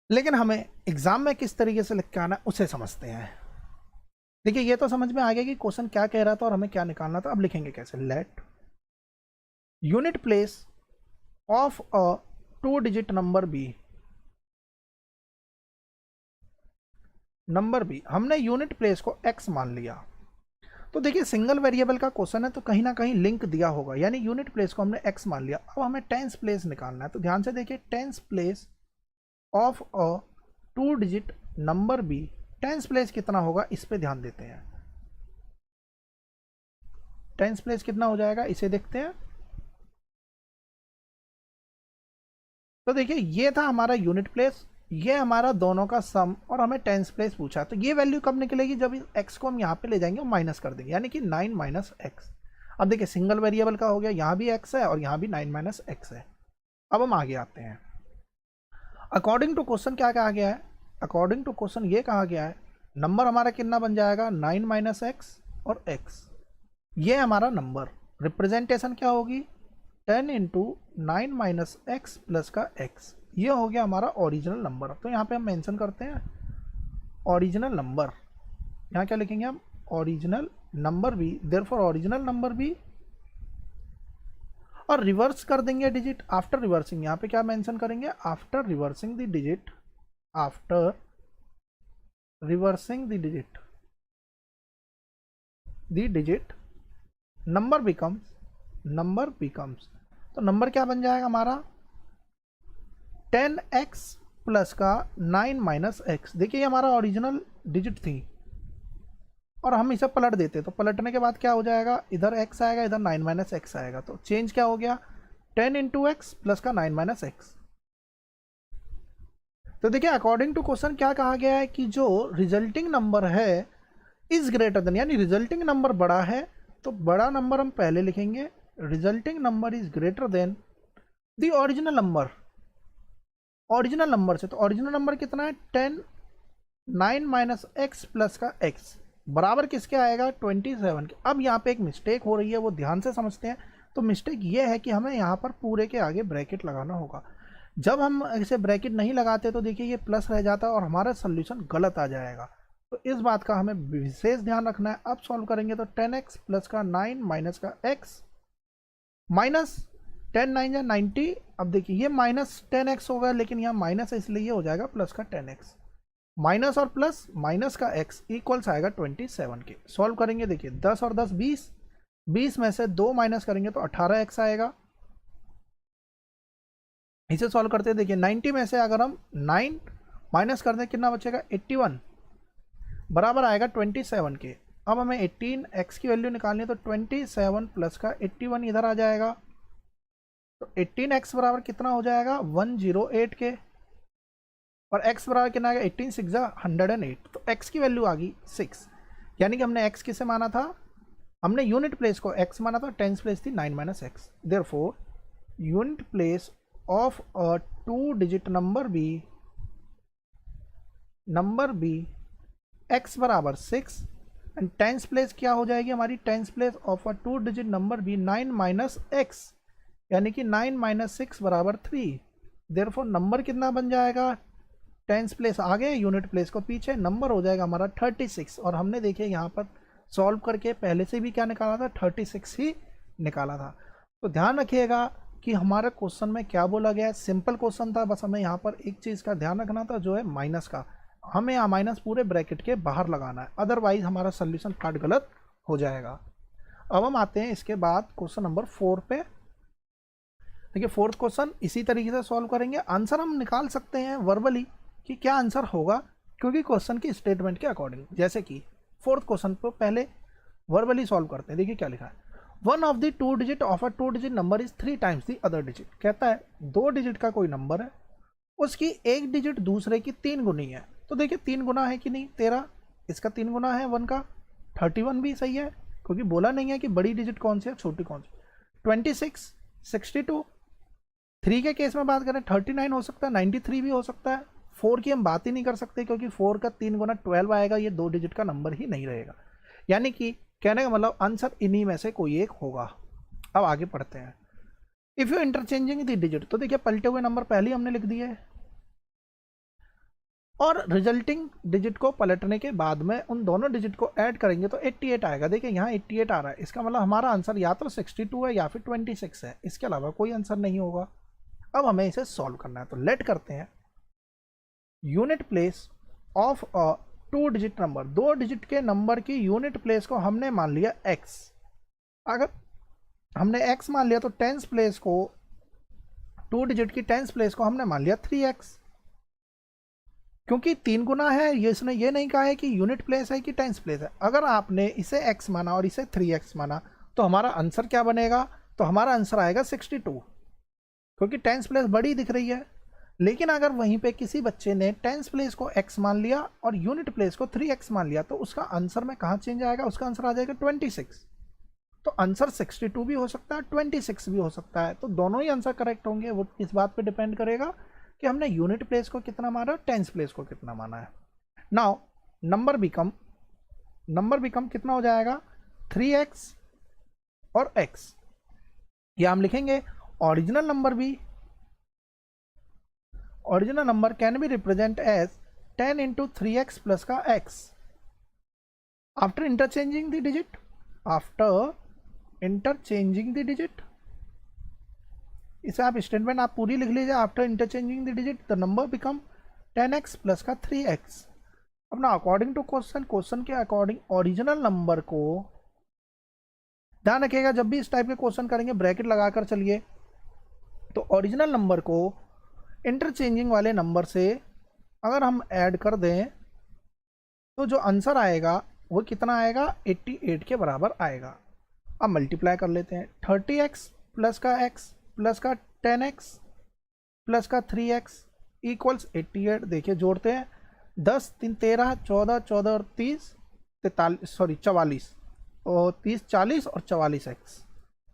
लेकिन हमें एग्जाम में किस तरीके से लिख के आना उसे समझते हैं। देखिए ये तो समझ में आ गया कि क्वेश्चन क्या कह रहा था और हमें क्या निकालना था। अब लिखेंगे कैसे, let unit place of a 2 digit number be, number be, हमने यूनिट प्लेस को x मान लिया। तो देखिए सिंगल वेरिएबल का क्वेश्चन है तो कहीं ना कहीं लिंक दिया होगा, यानी यूनिट प्लेस को हमने x मान लिया। अब हमें टेंस प्लेस निकालना है, तो ध्यान से देखिए tens place of a 2 digit number be, tens place कितना होगा इस पे ध्यान देते हैं। टेंस प्लेस कितना हो जाएगा इसे देखते हैं। तो देखिए ये था हमारा यूनिट प्लेस, ये हमारा दोनों का सम, और हमें टेंस प्लेस पूछा। तो ये वैल्यू कब निकलेगी, जब x को हम यहाँ पे ले जाएंगे और माइनस कर देंगे, यानी कि 9 माइनस एक्स। अब देखिए सिंगल वेरिएबल का हो गया, यहाँ भी x है और यहाँ भी 9 माइनस एक्स है। अब हम आगे आते हैं। अकॉर्डिंग टू क्वेश्चन क्या कहा गया है, अकॉर्डिंग टू क्वेश्चन ये कहा गया है नंबर हमारा कितना बन जाएगा 9 माइनस एक्स और x, ये हमारा नंबर। रिप्रेजेंटेशन क्या होगी 10 इंटू 9 माइनस एक्स प्लस का x, ये हो गया हमारा ओरिजिनल नंबर। तो यहाँ पे हम मेंशन करते हैं ओरिजिनल नंबर, यहाँ क्या लिखेंगे हम ओरिजिनल नंबर भी, देयरफॉर ओरिजिनल नंबर भी, और रिवर्स कर देंगे डिजिट आफ्टर रिवर्सिंग। यहाँ पे क्या मेंशन करेंगे after reversing the digit, after reversing the digit number becomes, तो नंबर क्या बन जाएगा हमारा 10x प्लस का 9 माइनस एक्स। देखिए ये हमारा ओरिजिनल डिजिट थी और हम इसे पलट देते, तो पलटने के बाद क्या हो जाएगा, इधर x आएगा, इधर 9 माइनस एक्स आएगा, तो चेंज क्या हो गया 10 इंटू एक्स प्लस का 9 माइनस एक्स। तो देखिए अकॉर्डिंग टू क्वेश्चन क्या कहा गया है कि जो रिजल्टिंग नंबर है इज ग्रेटर देन, यानी रिजल्टिंग नंबर बड़ा है, तो बड़ा नंबर हम पहले लिखेंगे, resulting number is greater than the original number, original number से। तो ओरिजिनल नंबर कितना है 10, 9 माइनस एक्स प्लस का x बराबर किसके आएगा 27 के। अब यहाँ पे एक मिस्टेक हो रही है, वो ध्यान से समझते हैं। तो मिस्टेक ये है कि हमें यहाँ पर पूरे के आगे ब्रैकेट लगाना होगा। जब हम ऐसे ब्रैकेट नहीं लगाते तो देखिए ये प्लस रह जाता है और हमारा सोल्यूशन गलत आ जाएगा। तो इस बात का हमें विशेष ध्यान रखना है। अब सॉल्व करेंगे तो 10x प्लस का 9 माइनस का x माइनस 10 9 या 90। अब देखिए ये माइनस 10x होगा, लेकिन यहाँ माइनस है इसलिए ये हो जाएगा प्लस का 10x, माइनस और प्लस माइनस का x इक्वल्स आएगा 27 के। सॉल्व करेंगे देखिए 10 और 10 20, 20 में से 2 माइनस करेंगे तो 18x आएगा। इसे सॉल्व करते हैं, देखिए 90 में से अगर हम 9 माइनस कर दें कितना बचेगा 81, बराबर आएगा 27 के। अब हमें 18x की वैल्यू निकालनी है, तो 27 प्लस का 81 इधर आ जाएगा, तो 18x बराबर कितना हो जाएगा 108 के, और x बराबर कितना आएगा 18 6 108। तो x की वैल्यू आ गई 6, यानी कि हमने x किसे माना था, हमने यूनिट प्लेस को x माना था, टेंस प्लेस थी 9 minus x. Therefore unit place of a 2 digit number be x बराबर 6, एंड टेंस प्लेस क्या हो जाएगी हमारी, tens place of a 2 digit number be 9 minus x, यानी कि 9 माइनस 6 बराबर 3। देयरफॉर नंबर कितना बन जाएगा, टेंस प्लेस आगे यूनिट प्लेस को पीछे, नंबर हो जाएगा हमारा 36। और हमने देखिए यहाँ पर सॉल्व करके पहले से भी क्या निकाला था 36 ही निकाला था। तो ध्यान रखिएगा कि हमारे क्वेश्चन में क्या बोला गया है, सिंपल क्वेश्चन था, बस हमें यहाँ पर एक चीज़ का ध्यान रखना था जो है माइनस का, हमें यहाँ माइनस पूरे ब्रैकेट के बाहर लगाना है, अदरवाइज हमारा सोल्यूशन पार्ट गलत हो जाएगा। अब हम आते हैं इसके बाद क्वेश्चन नंबर 4 पे। देखिए फोर्थ क्वेश्चन इसी तरीके से सॉल्व करेंगे। आंसर हम निकाल सकते हैं वर्बली कि क्या आंसर होगा, क्योंकि क्वेश्चन की स्टेटमेंट के अकॉर्डिंग। जैसे कि फोर्थ क्वेश्चन को पहले वर्बली सॉल्व करते हैं। देखिए क्या लिखा है, one of the 2 digit of a 2 digit number is 3 times the other digit. कहता है 2 डिजिट का कोई नंबर है, उसकी एक डिजिट दूसरे की 3 गुनी है। तो देखिए 3 गुना है कि नहीं 13, इसका 3 गुना है 1 का, 31 भी सही है, क्योंकि बोला नहीं है कि बड़ी डिजिट कौन सी है छोटी कौन सी। 26, 62, 3 के केस में बात करें 39 हो सकता है, 93 भी हो सकता है। 4 की हम बात ही नहीं कर सकते, क्योंकि 4 का 3 गुना 12 आएगा, ये 2 डिजिट का नंबर ही नहीं रहेगा। यानी कि कहने का मतलब आंसर इन्हीं में से कोई एक होगा। अब आगे पढ़ते हैं। If you interchanging the digit, तो देखिए पलटे हुए नंबर पहले हमने लिख दिए, और रिजल्टिंग डिजिट को पलटने के बाद में उन दोनों डिजिट को ऐड करेंगे तो 88 आएगा। देखिए यहाँ 88 आ रहा है, इसका मतलब हमारा आंसर या तो 62 है या फिर 26 है, इसके अलावा कोई आंसर नहीं होगा। अब हमें इसे सॉल्व करना है, तो लेट करते हैं unit place of a 2 digit number, 2 digit के नंबर की यूनिट प्लेस को हमने मान लिया x। अगर हमने x मान लिया तो टेंस प्लेस को, 2 डिजिट की टेंस प्लेस को हमने मान लिया 3x, क्योंकि 3 गुना है। ये इसने ये नहीं कहा है कि यूनिट प्लेस है कि टेंस प्लेस है। अगर आपने इसे x माना और इसे 3x माना तो हमारा आंसर क्या बनेगा? तो हमारा आंसर आएगा 62, क्योंकि टेंस प्लेस बड़ी दिख रही है। लेकिन अगर वहीं पे किसी बच्चे ने टेंस प्लेस को x मान लिया और यूनिट प्लेस को 3x मान लिया तो उसका आंसर में कहाँ चेंज आएगा? उसका आंसर आ जाएगा 26। तो आंसर 62 भी हो सकता है, 26 भी हो सकता है। तो दोनों ही आंसर करेक्ट होंगे। वो किस बात पे डिपेंड करेगा कि हमने यूनिट प्लेस को कितना माना, टेंस प्लेस को कितना माना है। नाउ नंबर बिकम कितना हो जाएगा? 3x और x। या हम लिखेंगे original number can be represent as 10 into 3x plus का x after interchanging the digit. इसे आप स्टेटमेंट आप पूरी लिख लीजिए। After interchanging the digit the number become 10x plus का 3x। अब ना अकॉर्डिंग टू क्वेश्चन के अकॉर्डिंग ओरिजिनल नंबर को, ध्यान रखिएगा जब भी इस टाइप के क्वेश्चन करेंगे ब्रैकेट लगाकर चलिए। तो ओरिजिनल नंबर को इंटरचेंजिंग वाले नंबर से अगर हम ऐड कर दें तो जो आंसर आएगा वो कितना आएगा? 88 के बराबर आएगा। अब मल्टीप्लाई कर लेते हैं। 30x प्लस का x प्लस का 10x प्लस का 3x इक्वल्स 88। देखिए जोड़ते हैं, 10 3 13 14 14 और 30 44 और 30 40 और 44x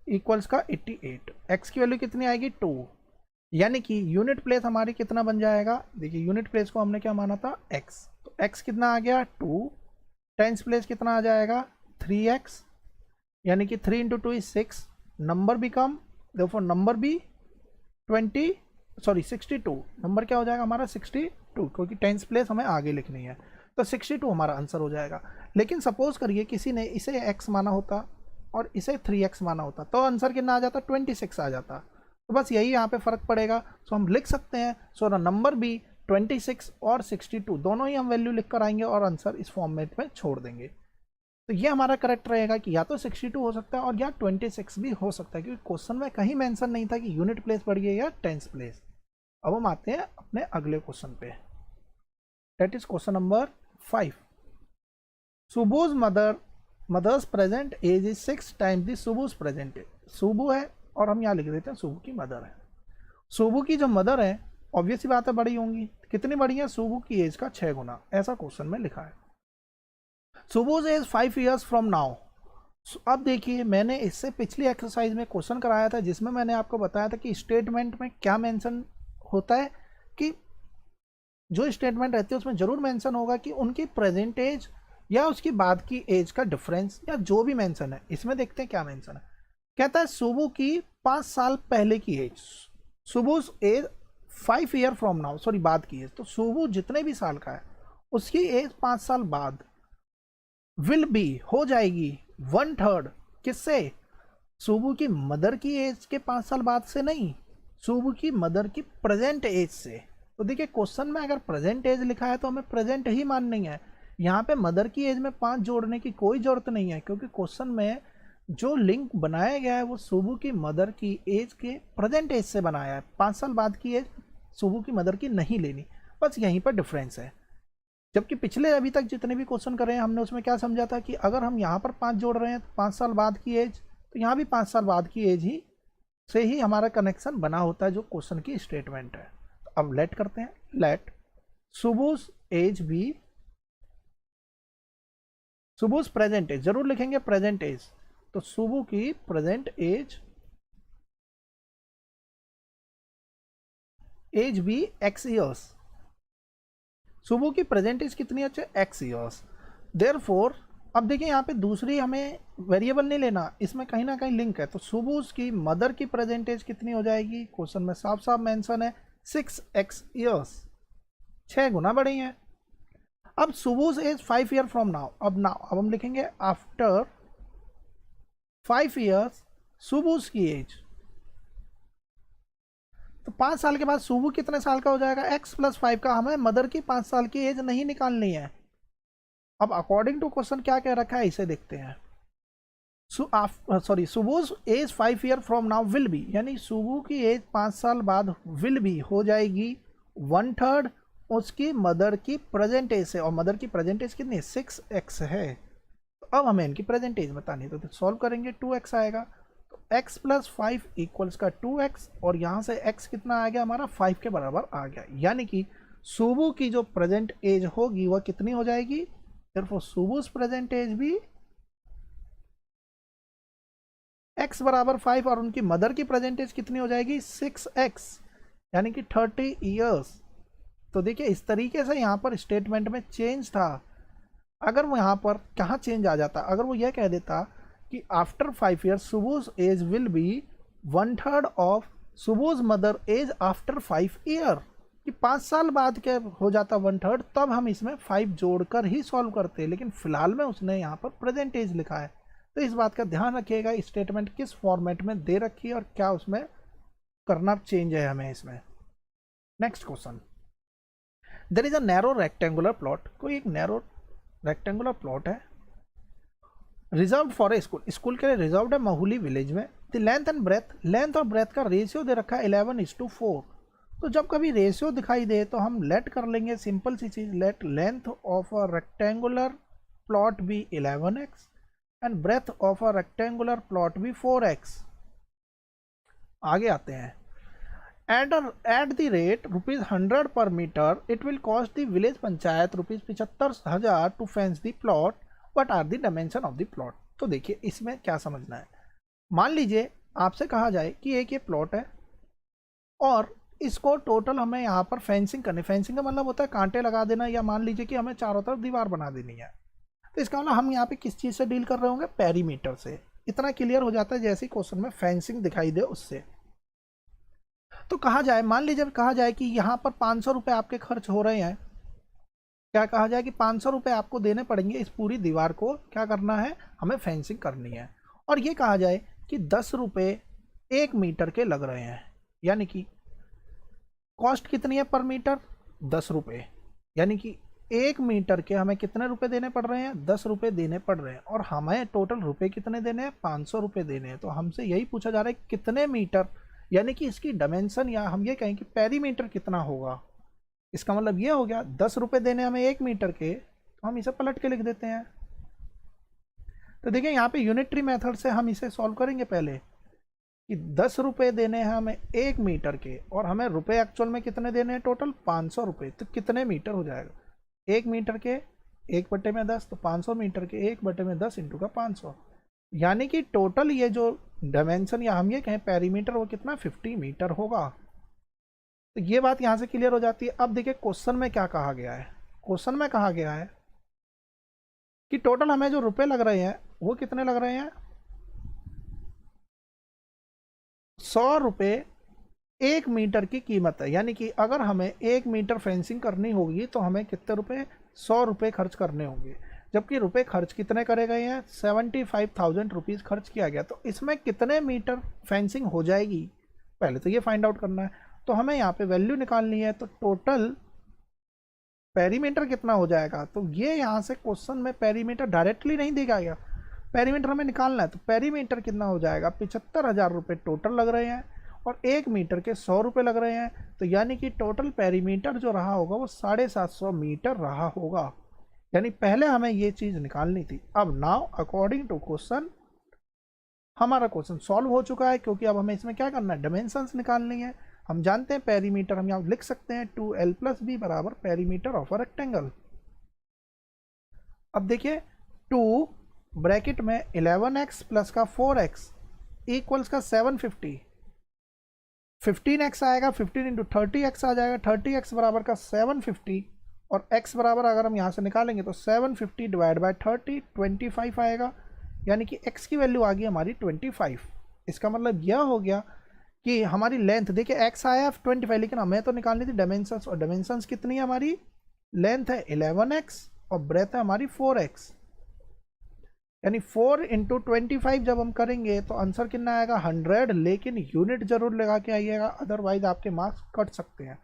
इक्वल्स का 88। x की वैल्यू कितनी आएगी? 2। यानी कि यूनिट प्लेस हमारी कितना बन जाएगा? देखिए यूनिट प्लेस को हमने क्या माना था? x। तो x कितना आ गया? 2। टेंस प्लेस कितना आ जाएगा? 3x, यानी कि 3 इंटू 2 इज 6। नंबर बिकम, देखो नंबर भी 62। नंबर क्या हो जाएगा हमारा? 62, क्योंकि टेंस प्लेस हमें आगे लिखनी है। तो 62 हमारा आंसर हो जाएगा। लेकिन सपोज करिए किसी ने इसे x माना होता और इसे 3x माना होता तो आंसर कितना आ जाता? 26 आ जाता। तो बस यही यहाँ पे फ़र्क पड़ेगा। सो हम लिख सकते हैं, सो नंबर भी 26 और 62 दोनों ही हम वैल्यू लिख कर आएंगे और आंसर इस फॉर्मेट में छोड़ देंगे। तो ये हमारा करेक्ट रहेगा कि या तो 62 हो सकता है और या 26 भी हो सकता है, क्योंकि क्वेश्चन में कहीं मेंशन नहीं था कि यूनिट प्लेस बढ़िए या टेंस प्लेस। अब हम आते हैं अपने अगले क्वेश्चन पे, that is question number 5। Subu's mother's present age is 6 times the Subu's present age. Subu है और हम यहाँ लिख देते हैं सुबु की मदर है। सुबु की जो मदर है ऑब्वियस ही बात है बड़ी होंगी। कितनी बड़ी है? सुबु की एज का 6 गुना, ऐसा क्वेश्चन में लिखा है। सुबुज एज 5 ईयर्स फ्रॉम नाउ। अब देखिए मैंने इससे पिछली एक्सरसाइज में क्वेश्चन कराया था जिसमें मैंने आपको बताया था कि स्टेटमेंट में क्या मेंशन होता है, कि जो स्टेटमेंट रहती है उसमें जरूर मेंशन होगा कि उनकी प्रेजेंट एज या उसकी बाद की एज का डिफरेंस या जो भी मेंशन है। इसमें देखते हैं क्या मेंशन है। कहता है सुबु की 5 साल पहले की age, Subu's age 5 year from now, sorry बाद की एज। तो सुबु जितने भी साल का है उसकी एज 5 साल बाद विल बी हो जाएगी 1/3 किससे? सुबु की मदर की एज के 5 साल बाद से नहीं, सुबु की मदर की प्रेजेंट एज से। तो देखिए क्वेश्चन में अगर प्रेजेंट एज लिखा है तो हमें प्रेजेंट ही माननी है। यहाँ पे मदर की एज में 5 जोड़ने की कोई जरूरत नहीं है, क्योंकि क्वेश्चन में जो लिंक बनाया गया है वो सुबु की मदर की एज के प्रेजेंट एज से बनाया है। 5 साल बाद की एज सुबु की मदर की नहीं लेनी, बस यहीं पर डिफरेंस है। जबकि पिछले अभी तक जितने भी क्वेश्चन कर रहे हैं हमने उसमें क्या समझा था कि अगर हम यहाँ पर 5 जोड़ रहे हैं तो 5 साल बाद की एज, तो यहाँ भी 5 साल बाद की एज ही से ही हमारा कनेक्शन बना होता है जो क्वेश्चन की स्टेटमेंट है। तो अब लेट करते हैं, let Subu's age be, Subu's present age जरूर लिखेंगे प्रेजेंट एज। तो सुबु की प्रेजेंट एज भी x ईयर्स। सुबु की प्रेजेंट एज कितनी है? x years. देयरफॉर अब देखिए यहाँ पे दूसरी हमें वेरिएबल नहीं लेना, इसमें कहीं ना कहीं लिंक है। तो सुबुज की मदर की प्रेजेंट एज कितनी हो जाएगी? क्वेश्चन में साफ साफ मेंशन है 6x ईयर्स, 6 गुना बड़ी है। अब सुबुज एज 5 ईयर फ्रॉम नाउ, अब हम लिखेंगे आफ्टर 5 ईयर्स सुबुज की एज। तो 5 साल के बाद सुबु कितने साल का हो जाएगा? x + 5 का। हमें मदर की 5 साल की एज नहीं निकालनी है, अब अकॉर्डिंग टू क्वेश्चन क्या कह रखा है इसे देखते हैं। Subu's age 5 year from now will be, यानी सुबू की एज 5 साल बाद विल बी हो जाएगी 1/3 उसकी मदर की प्रेजेंट एज से, और मदर की प्रेजेंट एज कितनी है 6x है। तो अब हमें इनकी प्रेजेंट एज बतानी है, तो सॉल्व करेंगे 2x आएगा, तो x + 5 इक्वल्स का 2x, और यहाँ से x कितना आ गया हमारा 5 के बराबर आ गया, यानी कि सुबू की जो प्रेजेंट एज होगी वह कितनी हो जाएगी, सिर्फ सुबूज प्रेजेंट एज भी x बराबर 5 और उनकी मदर की प्रेजेंट एज कितनी हो जाएगी 6x, यानी कि 30 ईयर्स। तो देखिए इस तरीके से यहाँ पर स्टेटमेंट में चेंज था। अगर वो यहाँ पर कहाँ चेंज आ जाता, अगर वो यह कह देता कि after 5 years Subu's age will be 1/3 of Subu's mother age after 5 year, कि 5 साल बाद क्या हो जाता 1/3, तब हम इसमें 5 जोड़कर ही सॉल्व करते, लेकिन फिलहाल में उसने यहाँ पर प्रेजेंट एज लिखा है। तो इस बात का ध्यान रखिएगा स्टेटमेंट किस फॉर्मेट में दे रखी है और क्या उसमें करना चेंज है हमें इसमें। Next question, there is a narrow rectangular plot, कोई एक नैरो रेक्टेंगुलर प्लॉट है reserve for a school, school के लिए रिजर्व है महूली विलेज में। The length and breadth, length और ब्रेथ का रेशियो दे रखा है 11:4। तो जब कभी रेशियो दिखाई दे तो हम लेट कर लेंगे सिंपल सी चीज, let length of a rectangular plot be 11x and breadth of a rectangular plot be 4x। आगे आते हैं, एट द रेट ₹100 पर metre it will cost the village panchayat ₹75,000 to fence the plot, what are the dimension of the plot. तो देखिए इसमें क्या समझना है, मान लीजिए आपसे कहा जाए कि एक ये प्लॉट है और इसको टोटल हमें यहाँ पर फेंसिंग करनी, फेंसिंग का मतलब होता है कांटे लगा देना, या मान लीजिए कि हमें चारों तरफ दीवार बना देनी है। तो इसका मतलब हम यहाँ पे किस चीज़ से डील कर रहे होंगे, पेरीमीटर से। इतना क्लियर हो जाता है जैसे क्वेश्चन में फेंसिंग दिखाई दे उससे। तो कहा जाए, मान लीजिए कहा जाए कि यहाँ पर 500 रुपये आपके खर्च हो रहे हैं, क्या कहा जाए कि 500 रुपये आपको देने पड़ेंगे इस पूरी दीवार को क्या करना है, हमें फेंसिंग करनी है। और ये कहा जाए कि 10 रुपये 1 मीटर के लग रहे हैं, यानी कि कॉस्ट कितनी है पर मीटर 10 रुपये, यानी कि 1 मीटर के हमें कितने रुपए देने पड़ रहे हैं 10 रुपये देने पड़ रहे हैं, और हमें टोटल रुपए कितने देने हैं 500 रुपये देने हैं। तो हमसे यही पूछा जा रहा है कितने मीटर, यानी कि इसकी डायमेंशन, या हम ये कहें कि पेरीमीटर कितना होगा। इसका मतलब ये हो गया 10 रुपये देने हमें 1 मीटर के, तो हम इसे पलट के लिख देते हैं। तो देखिए यहाँ पे यूनिटरी मेथड से हम इसे सॉल्व करेंगे पहले, कि 10 रुपये देने हैं हमें 1 मीटर के, और हमें रुपए एक्चुअल में कितने देने हैं टोटल 500 रुपये। तो कितने मीटर हो जाएगा, 1 मीटर के 1/10, तो 500 मीटर के 1/10 इंटू का 500, यानी कि टोटल ये जो डायमेंशन या हम ये कहें पेरीमीटर वो कितना 50 मीटर होगा। तो ये बात यहाँ से क्लियर हो जाती है। अब देखिए क्वेश्चन में क्या कहा गया है, क्वेश्चन में कहा गया है कि टोटल हमें जो रुपए लग रहे हैं वो कितने लग रहे हैं 100 रुपये 1 मीटर की कीमत है, यानी कि अगर हमें 1 मीटर फेंसिंग करनी होगी तो हमें कितने रुपए 100 रुपये खर्च करने होंगे, जबकि रुपए खर्च कितने करे गए हैं 75,000 रुपीज़ खर्च किया गया। तो इसमें कितने मीटर फेंसिंग हो जाएगी पहले तो ये फाइंड आउट करना है। तो हमें यहाँ पे वैल्यू निकालनी है, तो टोटल पेरीमीटर कितना हो जाएगा, तो ये यहाँ से क्वेश्चन में पेरीमीटर डायरेक्टली नहीं दिया गया, पेरीमीटर हमें निकालना है। तो पेरीमीटर कितना हो जाएगा 75,000 रुपये टोटल लग रहे हैं, और 1 मीटर के 100 रुपये लग रहे हैं, तो यानी कि टोटल पेरीमीटर जो रहा होगा वो 750 मीटर रहा होगा। यानी पहले हमें ये चीज़ निकालनी थी। अब नाउ अकॉर्डिंग टू क्वेश्चन हमारा क्वेश्चन सॉल्व हो चुका है, क्योंकि अब हमें इसमें क्या करना है डायमेंशंस निकालनी है। हम जानते हैं पेरीमीटर, हम यहाँ लिख सकते हैं 2l + b बराबर पेरीमीटर ऑफ अ रेक्टेंगल। अब देखिए 2 ब्रैकेट में 11x प्लस का 4x इक्वल्स का 750, 15x आएगा, 15 इंटू 30x आ जाएगा, 30x बराबर का 750, और x बराबर अगर हम यहाँ से निकालेंगे तो 750 डिवाइड बाय 30 25 आएगा, यानी कि x की वैल्यू आ गई हमारी 25। इसका मतलब यह हो गया कि हमारी लेंथ, देखिए x आया 25, लेकिन हमें तो निकालनी थी डायमेंशंस, और डायमेंशंस कितनी है हमारी, लेंथ है 11x और ब्रेथ है हमारी 4x, यानी 4 इंटू 25 जब हम करेंगे तो आंसर कितना आएगा 100, लेकिन यूनिट जरूर लगा के आइएगा, अदरवाइज आपके मार्क्स कट सकते हैं।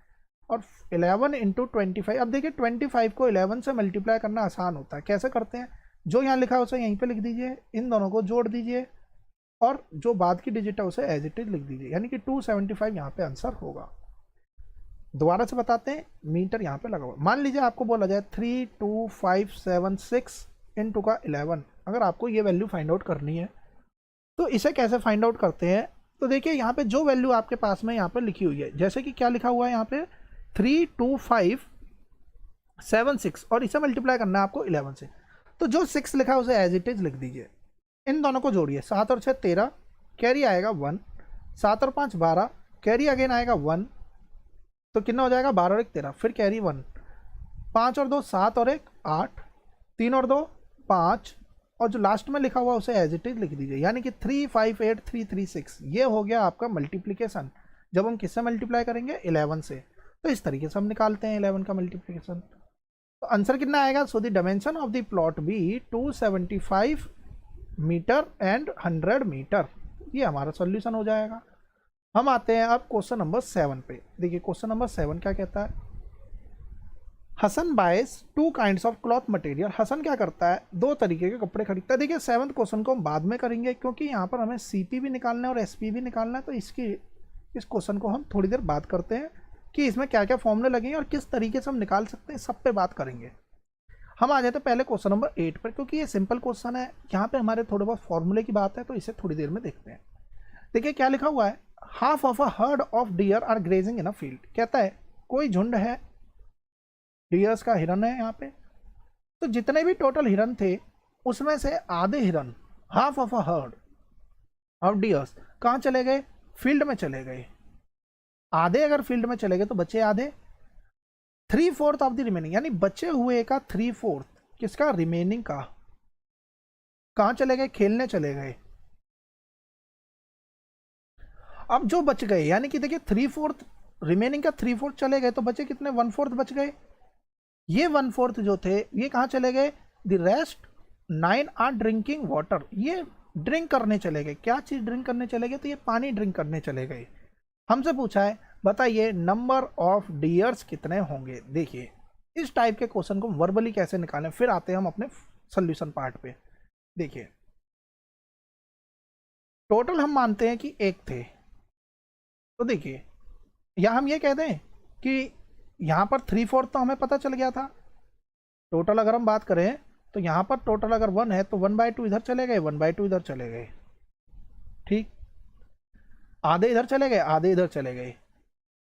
और 11 इंटू 25। अब देखिए 25 को 11 से मल्टीप्लाई करना आसान होता है। कैसे करते हैं, जो यहाँ लिखा है उसे यहीं पे लिख दीजिए, इन दोनों को जोड़ दीजिए और जो बाद की डिजिट है उसे एज इट इज लिख दीजिए, यानी कि 275 यहाँ पे आंसर होगा। दोबारा से बताते हैं, मीटर यहाँ पे लगा हुआ। मान लीजिए आपको बोला जाए 32576 इंटू का 11, अगर आपको ये वैल्यू फाइंड आउट करनी है तो इसे कैसे फाइंड आउट करते हैं। तो देखिए यहाँ पे जो वैल्यू आपके पास में यहाँ पे लिखी हुई है, जैसे कि क्या लिखा हुआ है यहाँ पे 32576 और इसे मल्टीप्लाई करना है आपको 11 से। तो जो 6 लिखा है उसे एज इट इज लिख दीजिए, इन दोनों को जोड़िए, 7 और 6 13, कैरी आएगा 1, 7 और 5 12, कैरी अगेन आएगा 1, तो कितना हो जाएगा 12 और 1 13, फिर कैरी 1, 5 और 2 7 और 1 8, 3 और 2 5, और जो लास्ट में लिखा हुआ उसे एज इट इज लिख दीजिए, यानी कि 358336। ये हो गया आपका मल्टीप्लिकेशन। जब हम किससे मल्टीप्लाई करेंगे, 11 से। तो इस तरीके से हम निकालते हैं 11 का मल्टीप्लिकेशन। तो आंसर कितना आएगा, so the dimension of the plot be 275 metre and 100 metre. ये हमारा सॉल्यूशन हो जाएगा। हम आते हैं अब क्वेश्चन नंबर 7 पे। देखिए क्वेश्चन नंबर 7 क्या कहता है, Hasan buys 2 kinds of cloth material. Hasan क्या करता है, 2 तरीके के कपड़े खरीदता है। देखिए 7th क्वेश्चन को हम बाद में करेंगे, क्योंकि यहाँ पर हमें सीपी भी निकालना है और एसपी भी निकालना है। तो इस क्वेश्चन को हम थोड़ी देर बात करते हैं कि इसमें क्या क्या फॉर्मूले लगेंगे और किस तरीके से हम निकाल सकते हैं, सब पे बात करेंगे। हम आ जाते हैं पहले क्वेश्चन नंबर 8 पर, क्योंकि ये सिंपल क्वेश्चन है। यहाँ पे हमारे थोड़े बहुत फॉर्मूले की बात है, तो इसे थोड़ी देर में देखते हैं। देखिए क्या लिखा हुआ है, half of a herd of deer are grazing in a field. कहता है कोई झुंड है, डियर्स का, हिरन है यहाँ पे, तो जितने भी टोटल हिरन थे उसमें से आधे हिरन, half of a herd of dears, कहाँ चले गए, फील्ड में चले गए। आधे अगर फील्ड में चले गए तो बचे आधे, 3/4 ऑफ द रिमेनिंग, यानी बचे हुए का 3/4 किसका, रिमेनिंग का, कहाँ चले गए, खेलने चले गए। अब जो बच गए, यानी कि देखिए 3/4 रिमेनिंग का 3/4 चले गए, तो बचे कितने, 1/4 बच गए। ये 1/4 जो थे ये कहाँ चले गए, the rest 9 are drinking water. ये ड्रिंक करने चले गए। क्या चीज़ ड्रिंक करने चले गए, तो ये पानी ड्रिंक करने चले गए। हमसे पूछा है बताइए नंबर ऑफ डियर्स कितने होंगे। देखिए इस टाइप के क्वेश्चन को वर्बली कैसे निकालें, फिर आते हैं हम अपने सोल्यूशन पार्ट पे। देखिए टोटल हम मानते हैं कि 1 थे, तो देखिए या हम ये कह दें कि यहाँ पर 3/4 तो हमें पता चल गया था। टोटल अगर हम बात करें तो यहाँ पर टोटल अगर 1 है तो 1/2 इधर चले गए, 1/2 इधर चले गए, ठीक। आधे इधर चले गए, आधे इधर चले गए।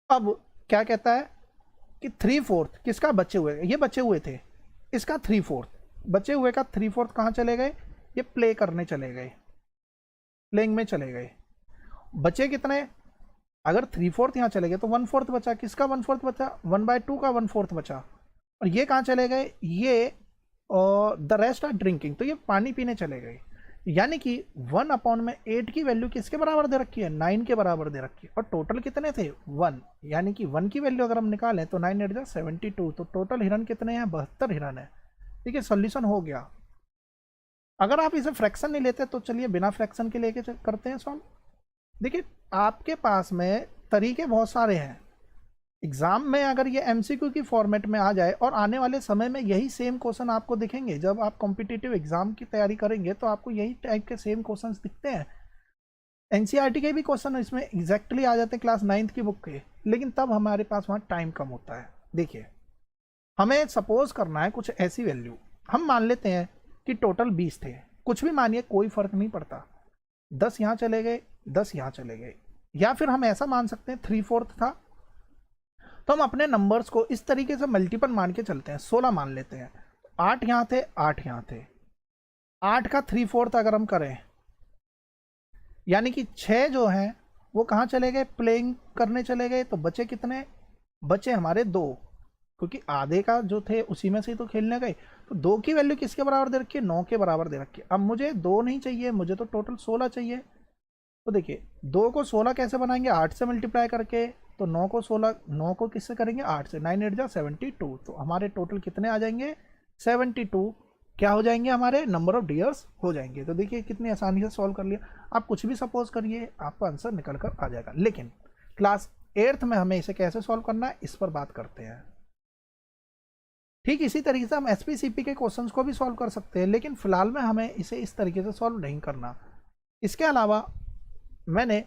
अब क्या कहता है कि 3/4 किसका, बचे हुए, ये बचे हुए थे, इसका 3/4, बचे हुए का 3/4 कहाँ चले गए, ये प्ले करने चले गए, प्लेइंग में चले गए। बचे कितने, अगर 3/4 यहाँ चले गए तो 1/4 बचा, किसका 1/4 बचा, 1/2 का 1/4 बचा। और ये कहाँ चले गए, ये द रेस्ट आर ड्रिंकिंग, तो ये पानी पीने चले गए। यानी कि 1/8 की वैल्यू किसके बराबर दे रखी है, 9 के बराबर दे रखी है। और टोटल कितने थे, 1, यानी कि 1 की वैल्यू अगर हम निकालें तो 9 8 72, तो टोटल हिरन कितने हैं, 72 हिरन है। ठीक है, सोल्यूशन हो गया। अगर आप इसे फ्रैक्शन नहीं लेते तो चलिए बिना फ्रैक्शन के लेके करते हैं सॉल्व। देखिए आपके पास में तरीके बहुत सारे हैं। एग्जाम में अगर ये एमसीक्यू की फॉर्मेट में आ जाए और आने वाले समय में यही सेम क्वेश्चन आपको दिखेंगे, जब आप कॉम्पिटिटिव एग्जाम की तैयारी करेंगे तो आपको यही टाइप के सेम क्वेश्चंस दिखते हैं। एनसीईआरटी के भी क्वेश्चन इसमें एग्जैक्टली आ जाते हैं क्लास 9th की बुक के, लेकिन तब हमारे पास वहाँ टाइम कम होता है। देखिए हमें सपोज करना है कुछ ऐसी वैल्यू, हम मान लेते हैं कि टोटल 20 थे, कुछ भी मानिए कोई फर्क नहीं पड़ता, 10 यहाँ चले गए, 10 यहाँ चले गए। या फिर हम ऐसा मान सकते हैं 3/4 था, तो हम अपने नंबर्स को इस तरीके से मल्टीपल मान के चलते हैं। 16 मान लेते हैं, 8 यहाँ थे, 8 यहाँ थे, 8 का 3/4 अगर हम करें, यानी कि 6 जो हैं वो कहाँ चले गए, प्लेइंग करने चले गए। तो बचे कितने, बचे हमारे 2, क्योंकि आधे का जो थे उसी में से ही तो खेलने गए। तो 2 की वैल्यू किसके बराबर दे रखी है, 9 के बराबर दे रखी है। अब मुझे 2 नहीं चाहिए, मुझे तो टोटल 16 चाहिए। तो देखिए 2 को 16 कैसे बनाएंगे, 8 से मल्टीप्लाई करके। तो 9 को 16, 9 को किससे करेंगे, 8 से, 9 8 72। तो हमारे टोटल कितने आ जाएंगे, 72 क्या हो जाएंगे, हमारे नंबर ऑफ डियर्स हो जाएंगे। तो देखिए कितनी आसानी से सॉल्व कर लिया। आप कुछ भी सपोज करिए, आपका आंसर निकल कर आ जाएगा। लेकिन क्लास 8th में हमें इसे कैसे सॉल्व करना है इस पर बात करते हैं। ठीक इसी तरीके से हम एसपीसीपी के क्वेश्चंस को भी सॉल्व कर सकते हैं, लेकिन फिलहाल में हमें इसे इस तरीके से सॉल्व नहीं करना। इसके अलावा मैंने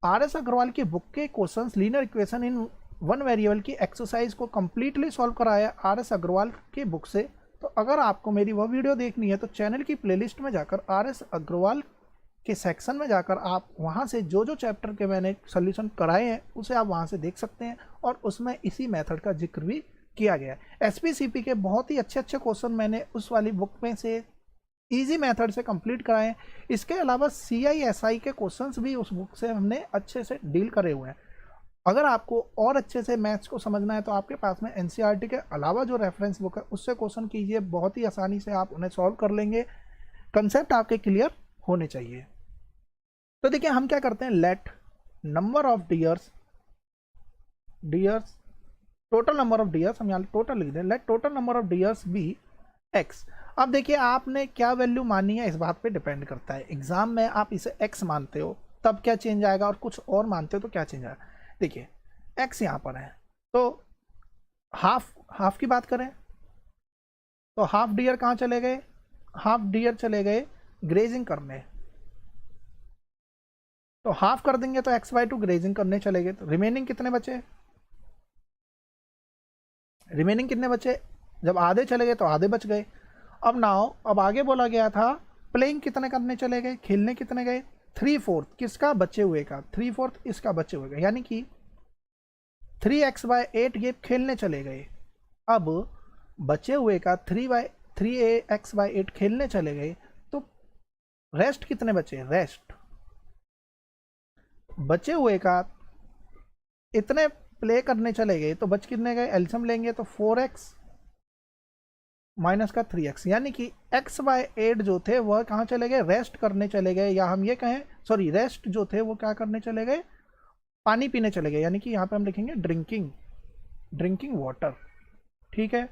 आर.एस. अग्रवाल की बुक के questions linear equation in one variable की एक्सरसाइज को कंप्लीटली सॉल्व कराया आर.एस. अग्रवाल की बुक से। तो अगर आपको मेरी वह वीडियो देखनी है तो चैनल की प्लेलिस्ट में जाकर आर.एस. अग्रवाल के सेक्शन में जाकर आप वहां से जो जो चैप्टर के मैंने सोल्यूशन कराए हैं उसे आप वहां से देख सकते हैं, और उसमें इसी मेथड का जिक्र भी किया गया है। एसपीसीपी के बहुत ही अच्छे अच्छे क्वेश्चन मैंने उस वाली बुक में से इजी मेथड से कंप्लीट कराए हैं। इसके अलावा CISI के क्वेश्चंस भी उस बुक से हमने अच्छे से डील करे हुए हैं। अगर आपको और अच्छे से मैथ्स को समझना है तो आपके पास में NCERT के अलावा जो रेफरेंस बुक है उससे क्वेश्चन कीजिए, बहुत ही आसानी से आप उन्हें सॉल्व कर लेंगे। कंसेप्ट आपके क्लियर होने चाहिए। तो देखिए हम क्या करते हैं, let number of deers total number of deers, हम यहाँ टोटल लिख दें, let total number of deers be x। अब देखिए आपने क्या वैल्यू मानी है इस बात पे डिपेंड करता है। एग्जाम में आप इसे x मानते हो तब क्या चेंज आएगा, और कुछ और मानते हो तो क्या चेंज आएगा। देखिए x यहाँ पर है, तो हाफ की बात करें तो हाफ डियर कहाँ चले गए, हाफ डियर चले गए ग्रेजिंग करने, तो हाफ कर देंगे तो x/2 ग्रेजिंग करने चले गए। तो रिमेनिंग कितने बचे, रिमेनिंग कितने बचे, जब आधे चले गए तो आधे बच गए। अब आगे बोला गया था प्लेइंग कितने करने चले गए, खेलने कितने गए, 3/4 किसका, बचे हुए का, 3/4 इसका बचे हुए का, यानी कि 3x/8 ये खेलने चले गए। अब बचे हुए का 3x/8 खेलने चले गए, तो रेस्ट कितने बचे, रेस्ट बचे हुए का इतने प्ले करने चले गए, तो बच कितने गए, एल्सियम लेंगे तो 4x माइनस का 3x, यानी कि x/8 जो थे वह कहाँ चले गए, रेस्ट करने चले गए, या हम ये कहें सॉरी रेस्ट जो थे वो क्या करने चले गए, पानी पीने चले गए, यानी कि यहाँ पे हम लिखेंगे ड्रिंकिंग वाटर। ठीक है,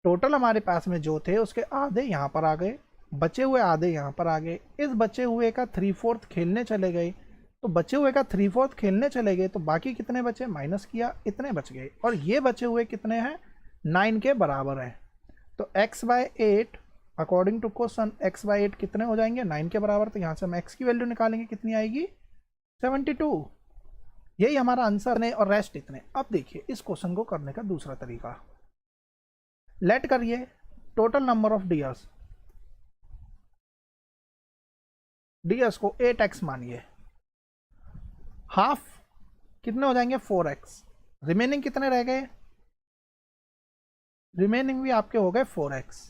टोटल हमारे पास में जो थे उसके आधे यहाँ पर आ गए, बचे हुए आधे यहाँ पर आ गए। इस बचे हुए का 3/4 खेलने चले गए, तो बचे हुए का 3/4 खेलने चले गए, तो बाकी कितने बचे, माइनस किया, इतने बच गए, और ये बचे हुए कितने हैं, 9 के बराबर है। तो x/8 according to question x/8 कितने हो जाएंगे, 9 के बराबर। तो यहाँ से हम x की वैल्यू निकालेंगे, कितनी आएगी, 72। यही हमारा आंसर है, और रेस्ट इतने। अब देखिए इस क्वेश्चन को करने का दूसरा तरीका, लेट करिए टोटल नंबर ऑफ डियर्स को 8x मानिए, हाफ कितने हो जाएंगे, 4x, रिमेनिंग कितने रह गए, रिमेनिंग भी आपके हो गए 4x।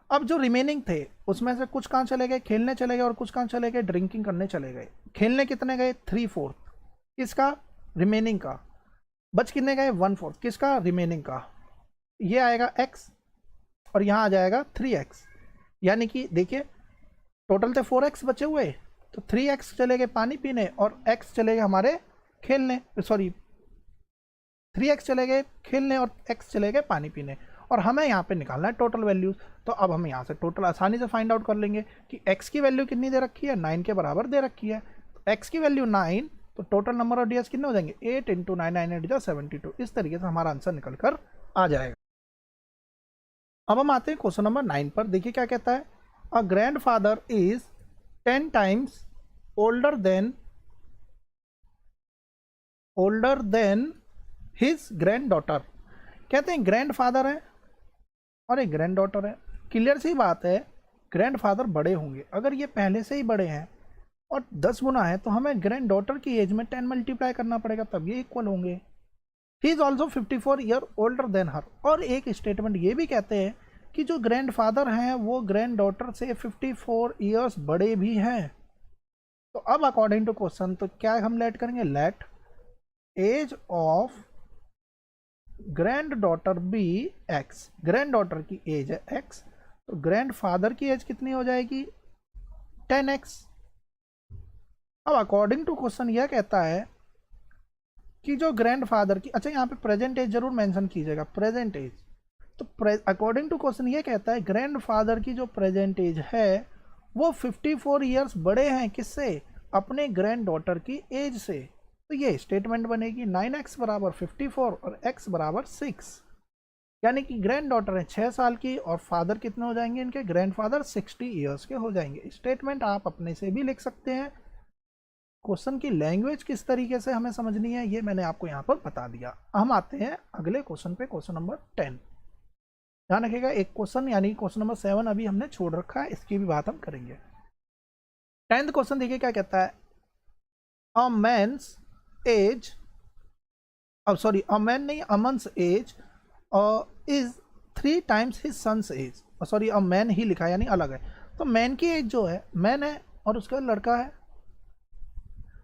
अब जो रिमेनिंग थे उसमें से कुछ कहाँ चले गए, खेलने चले गए, और कुछ कहाँ चले गए, ड्रिंकिंग करने चले गए। खेलने कितने गए, 3/4 किसका, रिमेनिंग का, बच कितने गए, 1/4 किसका, रिमेनिंग का, ये आएगा x, और यहाँ आ जाएगा 3x, यानी कि देखिए टोटल थे 4x बचे हुए, तो 3x चले गए पानी पीने, और x चले गए हमारे खेलने, सॉरी 3x चले गए खेलने और x चले गए पानी पीने, और हमें यहाँ पे निकालना है टोटल वैल्यूज। तो अब हम यहाँ से टोटल आसानी से फाइंड आउट कर लेंगे कि x की वैल्यू कितनी दे रखी है, 9 के बराबर दे रखी है। तो x की वैल्यू 9, तो टोटल नंबर ऑफ डियर्स कितने हो जाएंगे, 8 × 9 9 8 72। इस तरीके से हमारा आंसर निकल कर आ जाएगा। अब हम आते हैं क्वेश्चन नंबर 9 पर। देखिए क्या कहता है, a grand father is 10 times older than his grand daughter. कहते हैं ग्रैंड फादर है और एक ग्रैंड डॉटर है। क्लियर सी बात है, ग्रैंड फादर बड़े होंगे, अगर ये पहले से ही बड़े हैं और 10 गुना है तो हमें ग्रैंड डॉटर की एज में 10 मल्टीप्लाई करना पड़ेगा, तब ये इक्वल होंगे। He is also 54 year older than her. और एक स्टेटमेंट ये भी कहते हैं कि जो ग्रैंड फादर हैं वो ग्रैंड डॉटर से 54 ईयर्स बड़े भी हैं। तो अब अकॉर्डिंग टू क्वेश्चन तो क्या हम लेट करेंगे, let age of granddaughter be x. Granddaughter की एज है एक्स, तो ग्रैंड फादर की एज कितनी हो जाएगी, 10x। अब अकॉर्डिंग टू क्वेश्चन यह कहता है कि जो ग्रैंड फादर की, अच्छा यहाँ पे प्रेजेंट एज जरूर मेंशन कीजिएगा, प्रेजेंट एज। तो अकॉर्डिंग टू क्वेश्चन ये कहता है ग्रैंड फादर की जो प्रेजेंट एज है वो 54 ईयर्स बड़े हैं, किससे, अपने ग्रैंड डॉटर की एज से। तो ये स्टेटमेंट बनेगी 9x बराबर 54 और x बराबर 6, यानी कि ग्रैंड डॉटर है 6 साल की और फादर कितने हो जाएंगे इनके, ग्रैंडफादर 60 ईयर्स के हो जाएंगे। स्टेटमेंट आप अपने से भी लिख सकते हैं। क्वेश्चन की लैंग्वेज किस तरीके से हमें समझनी है ये मैंने आपको यहाँ पर बता दिया। हम आते हैं अगले क्वेश्चन पे, क्वेश्चन नंबर 10। ध्यान रखिएगा, एक क्वेश्चन यानी क्वेश्चन नंबर 7 अभी हमने छोड़ रखा है, इसकी भी बात हम करेंगे। 10th क्वेश्चन देखिए क्या कहता है, अ मैन्स एज, अब सॉरी अ मैन नहीं, a month's age is 3 times his son's age, sorry a man ही लिखा है यानी अलग है। तो मैन की एज जो है, मैन है और उसका लड़का है,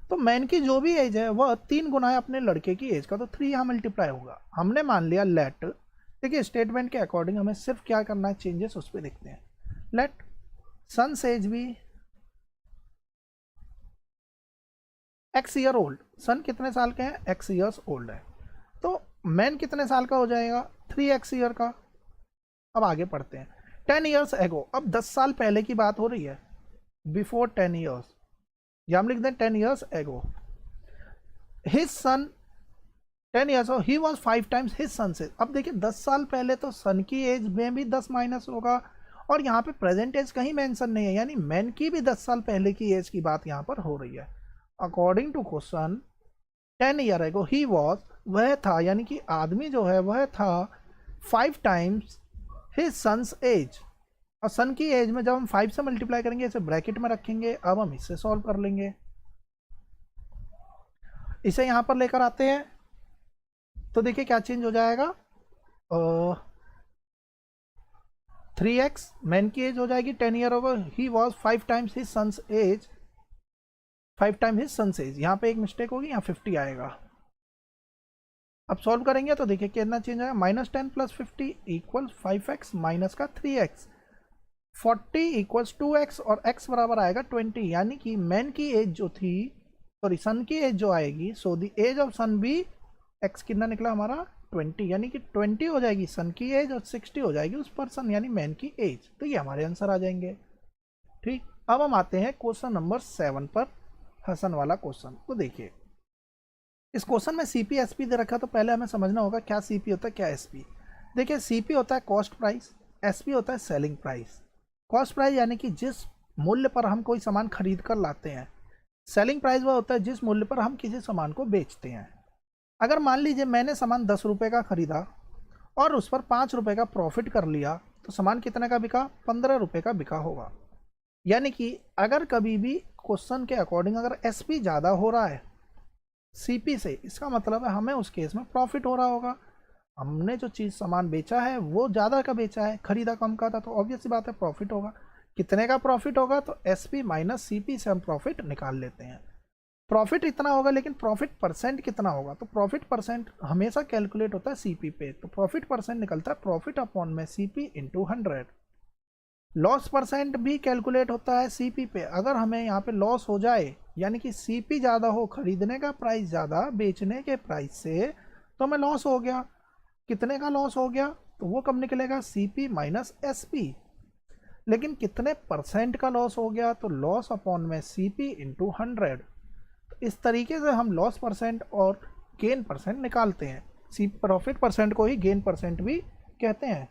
तो मैन की जो भी एज है वह 3 गुना है अपने लड़के की एज का, तो 3 यहाँ मल्टीप्लाई होगा। हमने मान लिया लेट, देखिए स्टेटमेंट के अकॉर्डिंग हमें सिर्फ क्या करना है, चेंजेस उस पर देखते हैं। लेट सन्स एज भी एक्स ईयर ओल्ड, सन कितने साल के हैं, एक्स ईयर्स ओल्ड है, तो मैन कितने साल का हो जाएगा, 3x ईयर का। अब आगे पढ़ते हैं, 10 ईयर्स एगो, अब 10 साल पहले की बात हो रही है, बिफोर 10 ईयर्स, या हम लिख दें 10 years ago, his son 10 years he was 5 times his son से। अब देखिए 10 साल पहले तो सन की एज में भी 10 माइनस होगा और यहाँ पे प्रेजेंट एज कहीं मेंशन नहीं है, यानी मैन की भी 10 साल पहले की एज की बात यहाँ पर हो रही है। According to question 10 year ago he was, वह था यानी कि आदमी जो है वह था 5 टाइम्स हिज सन्स एज, और सन की एज में जब हम 5 से मल्टीप्लाई करेंगे इसे ब्रैकेट में रखेंगे। अब हम इससे सॉल्व कर लेंगे, इसे यहाँ पर लेकर आते हैं तो देखिए क्या चेंज हो जाएगा, 3x मैन की एज हो जाएगी 10 ईयर होगा, he was 5 times his son's age, 5 time his son's age, यहाँ पे एक मिस्टेक होगी, यहाँ 50 आएगा। अब सॉल्व करेंगे तो देखिए कितना चेंज आएगा, -10 + 50 = 5x माइनस का 3x, 40 = 2x और x बराबर आएगा 20, यानी कि मैन की एज जो थी, सॉरी सन की एज जो आएगी, सो द एज ऑफ सन भी x कितना निकला हमारा 20, यानी कि 20 हो जाएगी सन की एज और 60 हो जाएगी उस पर्सन यानी मैन की एज। तो ये हमारे आंसर आ जाएंगे। ठीक, अब हम आते हैं क्वेश्चन नंबर 7 पर, हसन वाला क्वेश्चन। तो देखिए इस क्वेश्चन में सीपी एसपी दे रखा, तो पहले हमें समझना होगा क्या सीपी होता है क्या एसपी। देखिए सीपी होता है कॉस्ट प्राइस, एसपी होता है सेलिंग प्राइस। कॉस्ट प्राइस यानी कि जिस मूल्य पर हम कोई सामान खरीद कर लाते हैं, सेलिंग प्राइस वह होता है जिस मूल्य पर हम किसी सामान को बेचते हैं। अगर मान लीजिए मैंने सामान 10 रुपये का खरीदा और उस पर 5 रुपये का प्रॉफिट कर लिया, तो सामान कितने का बिका, 15 रुपये का बिका होगा। यानी कि अगर कभी भी क्वेश्चन के अकॉर्डिंग अगर एसपी ज़्यादा हो रहा है सीपी से, इसका मतलब है हमें उस केस में प्रॉफिट हो रहा होगा। हमने जो चीज़ सामान बेचा है वो ज़्यादा का बेचा है, खरीदा कम का था, तो ऑब्वियस सी बात है प्रॉफिट होगा। कितने का प्रॉफिट होगा, तो एसपी माइनस सीपी से हम प्रॉफिट निकाल लेते हैं। प्रॉफिट इतना होगा, लेकिन प्रॉफिट परसेंट कितना होगा, तो प्रॉफिट परसेंट हमेशा कैलकुलेट होता है सीपी पे, तो प्रॉफिट परसेंट निकलता है प्रॉफिट अपॉन में सीपी इंटू 100। लॉस परसेंट भी कैलकुलेट होता है सीपी पे। अगर हमें यहाँ पे लॉस हो जाए, यानी कि सीपी ज़्यादा हो, खरीदने का प्राइस ज़्यादा बेचने के प्राइस से, तो हमें लॉस हो गया। कितने का लॉस हो गया, तो वो कब निकलेगा, सीपी माइनस एसपी। लेकिन कितने परसेंट का लॉस हो गया, तो लॉस अपॉन में सीपी इंटू 100। तो इस तरीके से हम लॉस परसेंट और गेन परसेंट निकालते हैं। सी प्रॉफिट परसेंट को ही गेन परसेंट भी कहते हैं।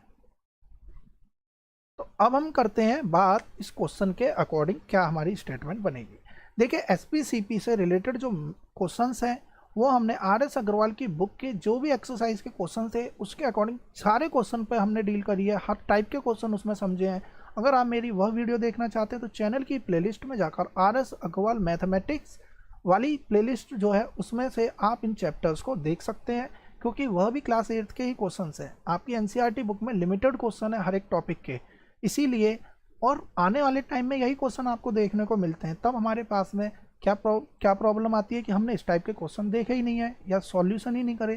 तो अब हम करते हैं बात इस क्वेश्चन के अकॉर्डिंग क्या हमारी स्टेटमेंट बनेगी। देखिए एसपीसीपी से रिलेटेड जो क्वेश्चंस हैं वो हमने आर.एस. अग्रवाल की बुक के जो भी एक्सरसाइज के क्वेश्चन थे उसके अकॉर्डिंग सारे क्वेश्चन पे हमने डील करी है, हर टाइप के क्वेश्चन उसमें समझे हैं। अगर आप मेरी वह वीडियो देखना चाहते हैं तो चैनल की प्लेलिस्ट में जाकर आर.एस. अग्रवाल मैथमेटिक्स वाली प्लेलिस्ट जो है उसमें से आप इन चैप्टर्स को देख सकते हैं, क्योंकि वह भी क्लास 8 के ही क्वेश्चन हैं। आपकी एनसीईआरटी बुक में लिमिटेड क्वेश्चन है हर एक टॉपिक के, इसीलिए और आने वाले टाइम में यही क्वेश्चन आपको देखने को मिलते हैं। तब हमारे पास में क्या प्रॉब्लम आती है कि हमने इस टाइप के क्वेश्चन देखे ही नहीं है या सॉल्यूशन ही नहीं करे।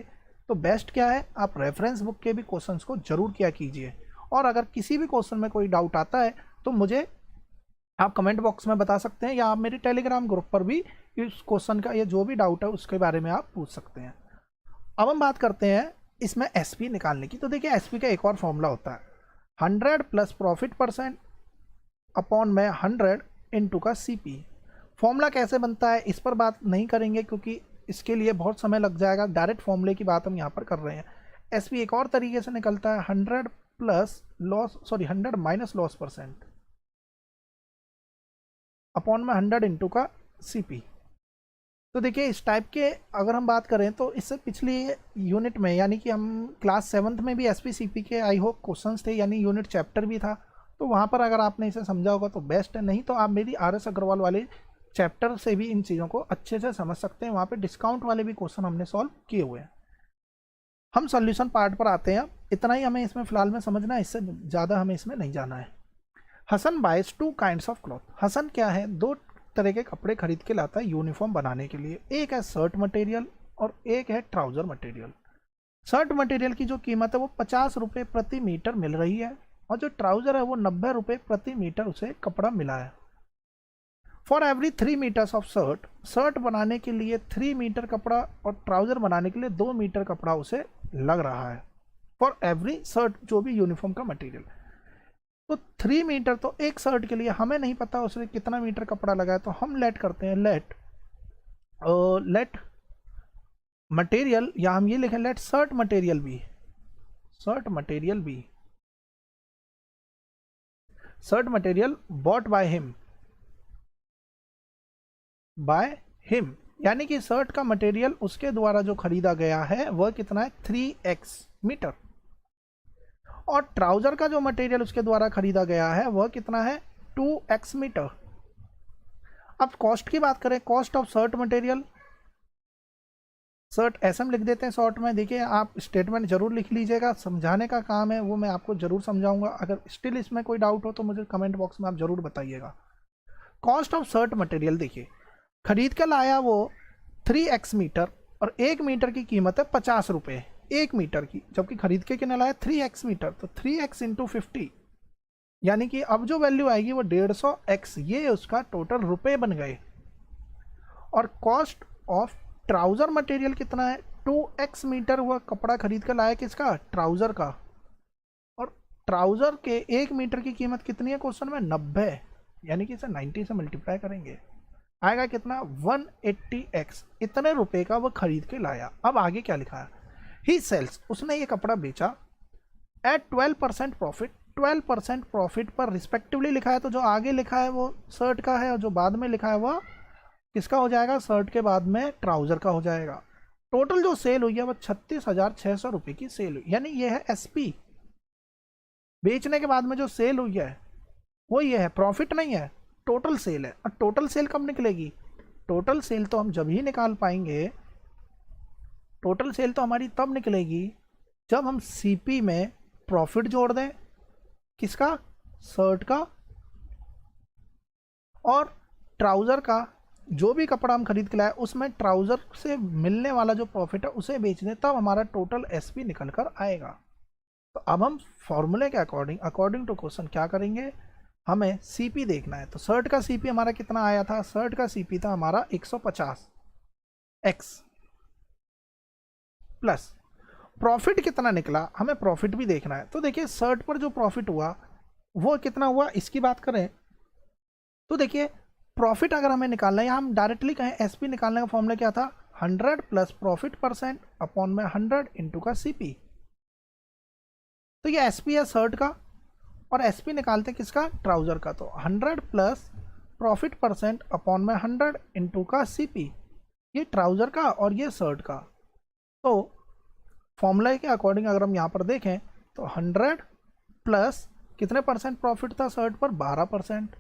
तो बेस्ट क्या है, आप रेफरेंस बुक के भी क्वेश्चंस को जरूर किया कीजिए। और अगर किसी भी क्वेश्चन में कोई डाउट आता है तो मुझे आप कमेंट बॉक्स में बता सकते हैं, या आप मेरे टेलीग्राम ग्रुप पर भी इस क्वेश्चन का या जो भी डाउट है उसके बारे में आप पूछ सकते हैं। अब हम बात करते हैं इसमें एसपी निकालने की। तो देखिए एसपी का एक और फॉर्मूला होता है 100 प्लस प्रॉफिट परसेंट अपॉन में 100 इंटू का सीपी। फॉर्मूला कैसे बनता है इस पर बात नहीं करेंगे, क्योंकि इसके लिए बहुत समय लग जाएगा, डायरेक्ट फॉर्मूले की बात हम यहाँ पर कर रहे हैं। एसपी एक और तरीके से निकलता है 100 plus loss, sorry 100 minus loss percent upon में 100 इंटू का सीपी। तो देखिए इस टाइप के अगर हम बात करें तो इससे पिछली यूनिट में, यानी कि हम क्लास 7th में भी एसपी सीपी के आई होप क्वेश्चंस थे, यानी यूनिट चैप्टर भी था, तो वहाँ पर अगर आपने इसे समझा होगा तो बेस्ट है, नहीं तो आप मेरी RS अग्रवाल वाले चैप्टर से भी इन चीज़ों को अच्छे से समझ सकते हैं। वहाँ पे डिस्काउंट वाले भी क्वेश्चन हमने सॉल्व किए हुए हैं। हम सॉल्यूशन पार्ट पर आते हैं। इतना ही हमें इसमें फ़िलहाल में समझना है, इससे ज़्यादा हमें इसमें नहीं जाना है। Hasan buys 2 kinds of cloth. Hasan क्या है, 2 तरह के कपड़े खरीद के लाता है यूनिफॉर्म बनाने के लिए। एक है शर्ट मटेरियल और एक है ट्राउज़र मटेरियल। शर्ट मटेरियल की जो कीमत है वो 50 रुपये प्रति मीटर मिल रही है, और जो ट्राउज़र है वो 90 रुपये प्रति मीटर उसे कपड़ा मिला है। For every 3 metres of shirt, shirt बनाने के लिए 3 मीटर कपड़ा और ट्राउज़र बनाने के लिए 2 मीटर कपड़ा उसे लग रहा है। फॉर एवरी शर्ट, जो भी यूनिफॉर्म का मटेरियल, तो 3 मीटर, तो एक शर्ट के लिए हमें नहीं पता उसे कितना मीटर कपड़ा लगा है, तो हम लेट करते हैं लेट मटेरियल, या हम ये लिखें let shirt material be, shirt material bought by him, यानी कि शर्ट का मटेरियल उसके द्वारा जो खरीदा गया है वह कितना है 3x मीटर, और ट्राउज़र का जो मटेरियल उसके द्वारा खरीदा गया है वह कितना है 2x मीटर। अब कॉस्ट की बात करें, cost of shirt material, shirt ऐसा हम लिख देते हैं शॉर्ट में। देखिए आप स्टेटमेंट जरूर लिख लीजिएगा, समझाने का काम है वो मैं आपको जरूर समझाऊंगा। अगर स्टिल इसमें कोई डाउट हो तो मुझे कमेंट बॉक्स में आप जरूर बताइएगा। कॉस्ट ऑफ शर्ट मटेरियल, देखिए खरीद कर लाया वो 3x मीटर, और 1 मीटर की कीमत है 50 रुपये 1 मीटर की, जबकि खरीद के कितना लाया 3x मीटर, तो 3x इंटू 50, यानी कि अब जो वैल्यू आएगी वो 150x, ये उसका टोटल रुपए बन गए। और कॉस्ट ऑफ ट्राउज़र मटेरियल कितना है 2x मीटर, हुआ कपड़ा खरीद कर लाया किसका, ट्राउज़र का, और ट्राउज़र के 1 मीटर की कीमत कितनी है क्वेश्चन में 90, यानी कि इसे 90 से मल्टीप्लाई करेंगे, आएगा कितना 180x, इतने रुपए का वो खरीद के लाया। अब आगे क्या लिखा है, ही सेल्स, उसने ये कपड़ा बेचा एट 12% प्रॉफिट, 12% प्रॉफिट पर रिस्पेक्टिवली लिखा है, तो जो आगे लिखा है वो शर्ट का है, और जो बाद में लिखा है वह किसका हो जाएगा, शर्ट के बाद में ट्राउज़र का हो जाएगा। टोटल जो सेल हुई है वह 36,600 रुपये की सेल हुई, यानी ये है एसपी, बेचने के बाद में जो सेल हुई है वो ये है, प्रॉफिट नहीं है, टोटल सेल है। और टोटल सेल कब निकलेगी, टोटल सेल तो हम जब ही निकाल पाएंगे, टोटल सेल तो हमारी तब निकलेगी जब हम सीपी में प्रॉफिट जोड़ दें, किसका, शर्ट का, और ट्राउज़र का, जो भी कपड़ा हम खरीद के लाए उसमें ट्राउज़र से मिलने वाला जो प्रॉफिट है उसे बेच दें, तब हमारा टोटल एसपी निकल कर आएगा। तो अब हम फॉर्मूले के अकॉर्डिंग टू क्वेश्चन क्या करेंगे, हमें सीपी देखना है। तो शर्ट का सीपी हमारा कितना आया था, शर्ट का सीपी था हमारा 150x, प्लस प्रॉफिट कितना निकला, हमें प्रॉफिट भी देखना है। तो देखिए शर्ट पर जो प्रॉफिट हुआ वो कितना हुआ, इसकी बात करें तो देखिए प्रॉफिट अगर हमें निकालना है, या हम डायरेक्टली कहें एसपी निकालने का फॉर्मूला क्या था, 100 प्लस प्रॉफिट परसेंट अपॉन में 100 इंटू का सीपी। तो ये एसपी है शर्ट का, और एसपी निकालते किसका, ट्राउज़र का, तो 100 प्लस प्रॉफिट परसेंट अपॉन में 100 इंटू का सीपी, ये ट्राउज़र का और ये शर्ट का। तो फॉर्मूला के अकॉर्डिंग अगर हम यहाँ पर देखें तो 100 प्लस कितने परसेंट प्रॉफिट था शर्ट पर, 12%,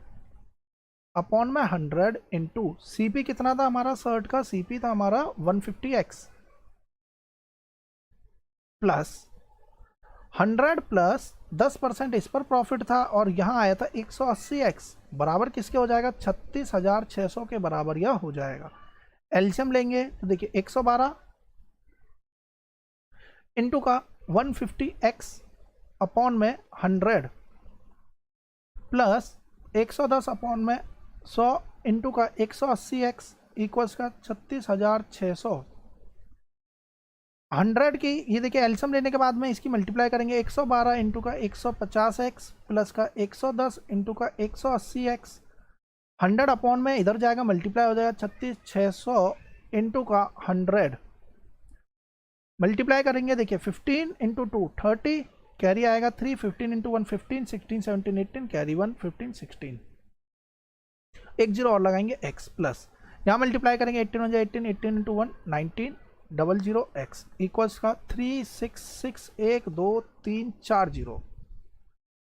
अपॉन में 100 इंटू सीपी कितना था हमारा, शर्ट का सीपी था हमारा 150x, प्लस 100 प्लस 10% इस पर प्रॉफिट था, और यहाँ आया था 180x, बराबर किसके हो जाएगा, 36,600 के बराबर यह हो जाएगा। एलसीएम लेंगे तो देखिए 112 इंटू का 150x अपॉन में 100 प्लस 110 अपॉन में 100 इंटू का 180x इक्वल्स का 36,600। 100 की ये देखिए एलसीएम लेने के बाद में इसकी मल्टीप्लाई करेंगे, 112 इंटू का 150x प्लस का 110 इंटू का 180x, 100 अपॉन में इधर जाएगा मल्टीप्लाई हो जाएगा 36,600 इंटू का 100 मल्टीप्लाई करेंगे। देखिए 15 इंटू 2 30, कैरी आएगा 3, 15 इंटू 1 15, 16 17 18, कैरी 1 15 16, एक जीरो और लगाएंगे x प्लस, यहाँ मल्टीप्लाई करेंगे 18 हो जाए 18, 18 इंटू 1 19 00 x इक्वल्स का 3 6 6 1 2 3 4 जीरो।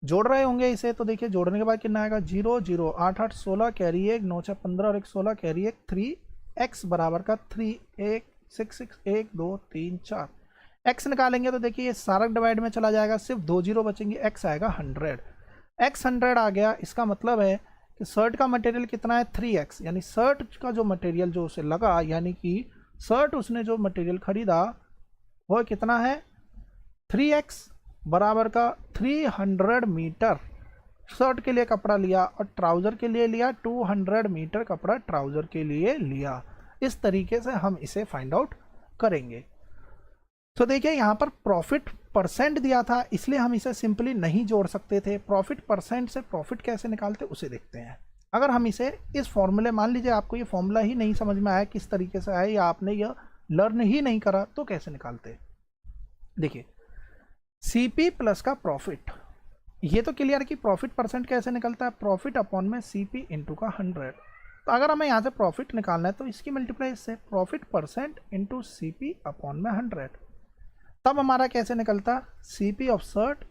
जोड़ रहे होंगे इसे तो देखिए जोड़ने के बाद कितना आएगा 0 0 8 8 16, कैरी 1 9 6 15 और 1 16, कैरी 1 3, x बराबर का 3 1 6 6 1 2 3 4। x निकालेंगे तो देखिए ये सारा डिवाइड में चला जाएगा, सिर्फ 2 जीरो बचेंगे, x आएगा 100, x 100 आ गया। इसका मतलब है कि शर्ट का मटेरियल कितना है 3x, यानी शर्ट का जो मटेरियल जो उसे लगा, यानी कि शर्ट उसने जो मटेरियल खरीदा वो कितना है 3x बराबर का 300 मीटर शर्ट के लिए कपड़ा लिया और ट्राउज़र के लिए लिया 200 मीटर कपड़ा ट्राउज़र के लिए लिया। इस तरीके से हम इसे फाइंड आउट करेंगे। तो देखिए यहाँ पर प्रॉफिट परसेंट दिया था, इसलिए हम इसे सिंपली नहीं जोड़ सकते थे। प्रॉफिट परसेंट से प्रॉफिट कैसे निकालते उसे देखते हैं। अगर हम इसे इस फॉर्मूले, मान लीजिए आपको ये फॉर्मूला ही नहीं समझ में आया किस तरीके से आया, या आपने यह लर्न ही नहीं करा, तो कैसे निकालते। देखिए सीपी प्लस का प्रॉफिट, ये तो क्लियर कि प्रॉफिट परसेंट कैसे निकलता है, प्रॉफिट अपॉन में सीपी इंटू का 100। तो अगर हमें यहाँ से प्रॉफिट निकालना है तो इसकी मल्टीप्लाई इससे, profit percent into CP upon में 100। तब हमारा कैसे निकलता, CP of shirt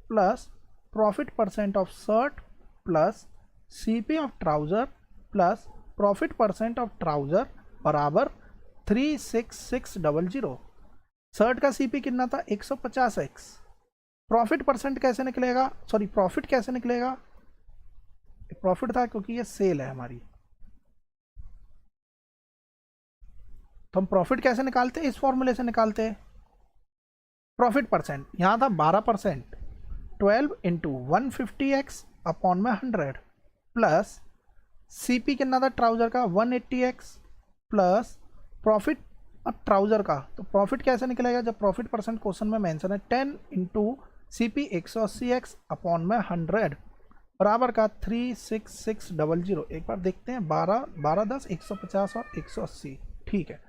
plus profit percent of shirt plus CP of trouser plus profit percent of trouser बराबर 36600। शर्ट का सीपी कितना था 150x, प्रॉफिट परसेंट कैसे निकलेगा, सॉरी प्रॉफिट कैसे निकलेगा, प्रॉफिट था क्योंकि ये सेल है हमारी, तो हम प्रॉफिट कैसे निकालते, इस फॉर्मूले से निकालते हैं। प्रॉफिट परसेंट यहाँ था 12%, 12 इंटू 150x अपॉन में 100 प्लस सीपी कितना था ट्राउज़र का 180x प्लस प्रॉफिट ट्राउज़र का, तो प्रॉफिट कैसे निकलेगा, जब प्रॉफिट परसेंट क्वेश्चन में मेंशन है 10 इंटू सीपी 180x अपॉन में 100 बराबर का 36600। एक बार देखते हैं 12 12 10 150 और 180, ठीक है।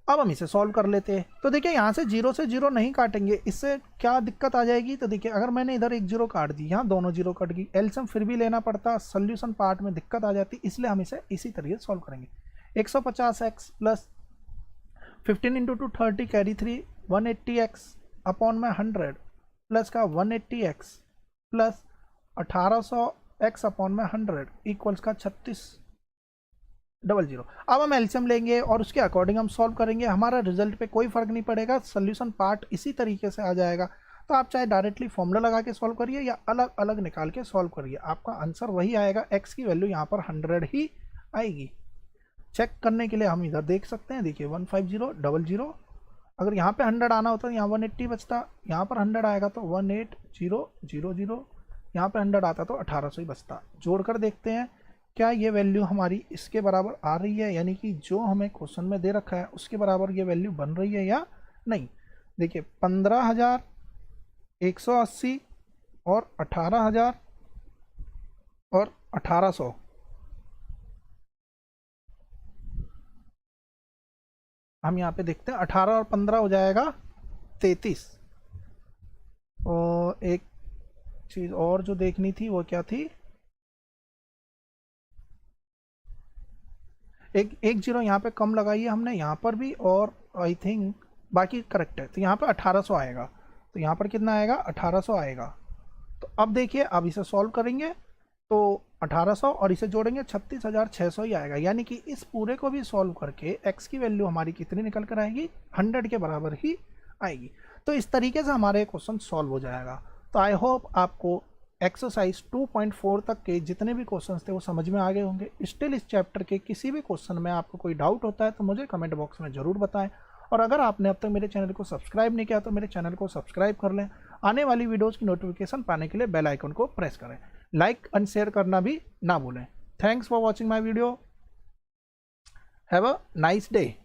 अब हम इसे सॉल्व कर लेते हैं। तो देखिए यहाँ से जीरो से जीरो नहीं काटेंगे, इससे क्या दिक्कत आ जाएगी, तो देखिए अगर मैंने इधर एक जीरो काट दी, यहाँ दोनों जीरो कट गई, एलसीएम फिर भी लेना पड़ता, सोल्यूशन पार्ट में दिक्कत आ जाती, इसलिए हम इसे इसी तरीके से सॉल्व करेंगे। 150x plus 15 into 2 30, carry 3 180x upon में 100 प्लस का 180x प्लस 1800x अपॉन में 100 इक्वल्स का 3600। अब हम एलसीएम लेंगे और उसके अकॉर्डिंग हम सॉल्व करेंगे, हमारा रिजल्ट पे कोई फर्क नहीं पड़ेगा, सोल्यूशन पार्ट इसी तरीके से आ जाएगा। तो आप चाहे डायरेक्टली फॉर्मूला लगा के सॉल्व करिए या अलग अलग निकाल के सॉल्व करिए, आपका आंसर वही आएगा, x की वैल्यू यहाँ पर 100 ही आएगी। चेक करने के लिए हम इधर देख सकते हैं, देखिए 15000, अगर यहाँ पे 100 आना होता तो यहाँ 180 बचता, यहाँ पर 100 आएगा तो 18000, यहाँ पे 100 आता तो 1800 ही बचता। जोड़कर देखते हैं क्या ये वैल्यू हमारी इसके बराबर आ रही है, यानी कि जो हमें क्वेश्चन में दे रखा है उसके बराबर ये वैल्यू बन रही है या नहीं। देखिए 15180 और 18000 और 1800, हम यहाँ पे देखते हैं 18 और 15 हो जाएगा 33। और एक चीज़ और जो देखनी थी वो क्या थी, एक जीरो यहाँ पे कम लगाई है हमने, यहाँ पर भी, और आई थिंक बाकी करेक्ट है। तो यहाँ पे 1800 आएगा, तो यहाँ पर कितना आएगा 1800 आएगा। तो अब देखिए अब इसे सॉल्व करेंगे तो 1800 और इसे जोड़ेंगे 36600 ही आएगा, यानी कि इस पूरे को भी सॉल्व करके x की वैल्यू हमारी कितनी निकल कर आएगी 100 के बराबर ही आएगी। तो इस तरीके से हमारे क्वेश्चन सॉल्व हो जाएगा। तो आई होप आपको एक्सरसाइज 2.4 तक के जितने भी क्वेश्चंस थे वो समझ में आ गए होंगे। स्टिल इस चैप्टर के किसी भी क्वेश्चन में आपको कोई डाउट होता है तो मुझे कमेंट बॉक्स में ज़रूर बताएं, और अगर आपने अब तक मेरे चैनल को सब्सक्राइब नहीं किया तो मेरे चैनल को सब्सक्राइब कर लें। आने वाली वीडियोज़ की नोटिफिकेशन पाने के लिए बेल आइकन को प्रेस करें, लाइक एंड शेयर करना भी ना भूलें। Thanks for watching my video, have a nice day.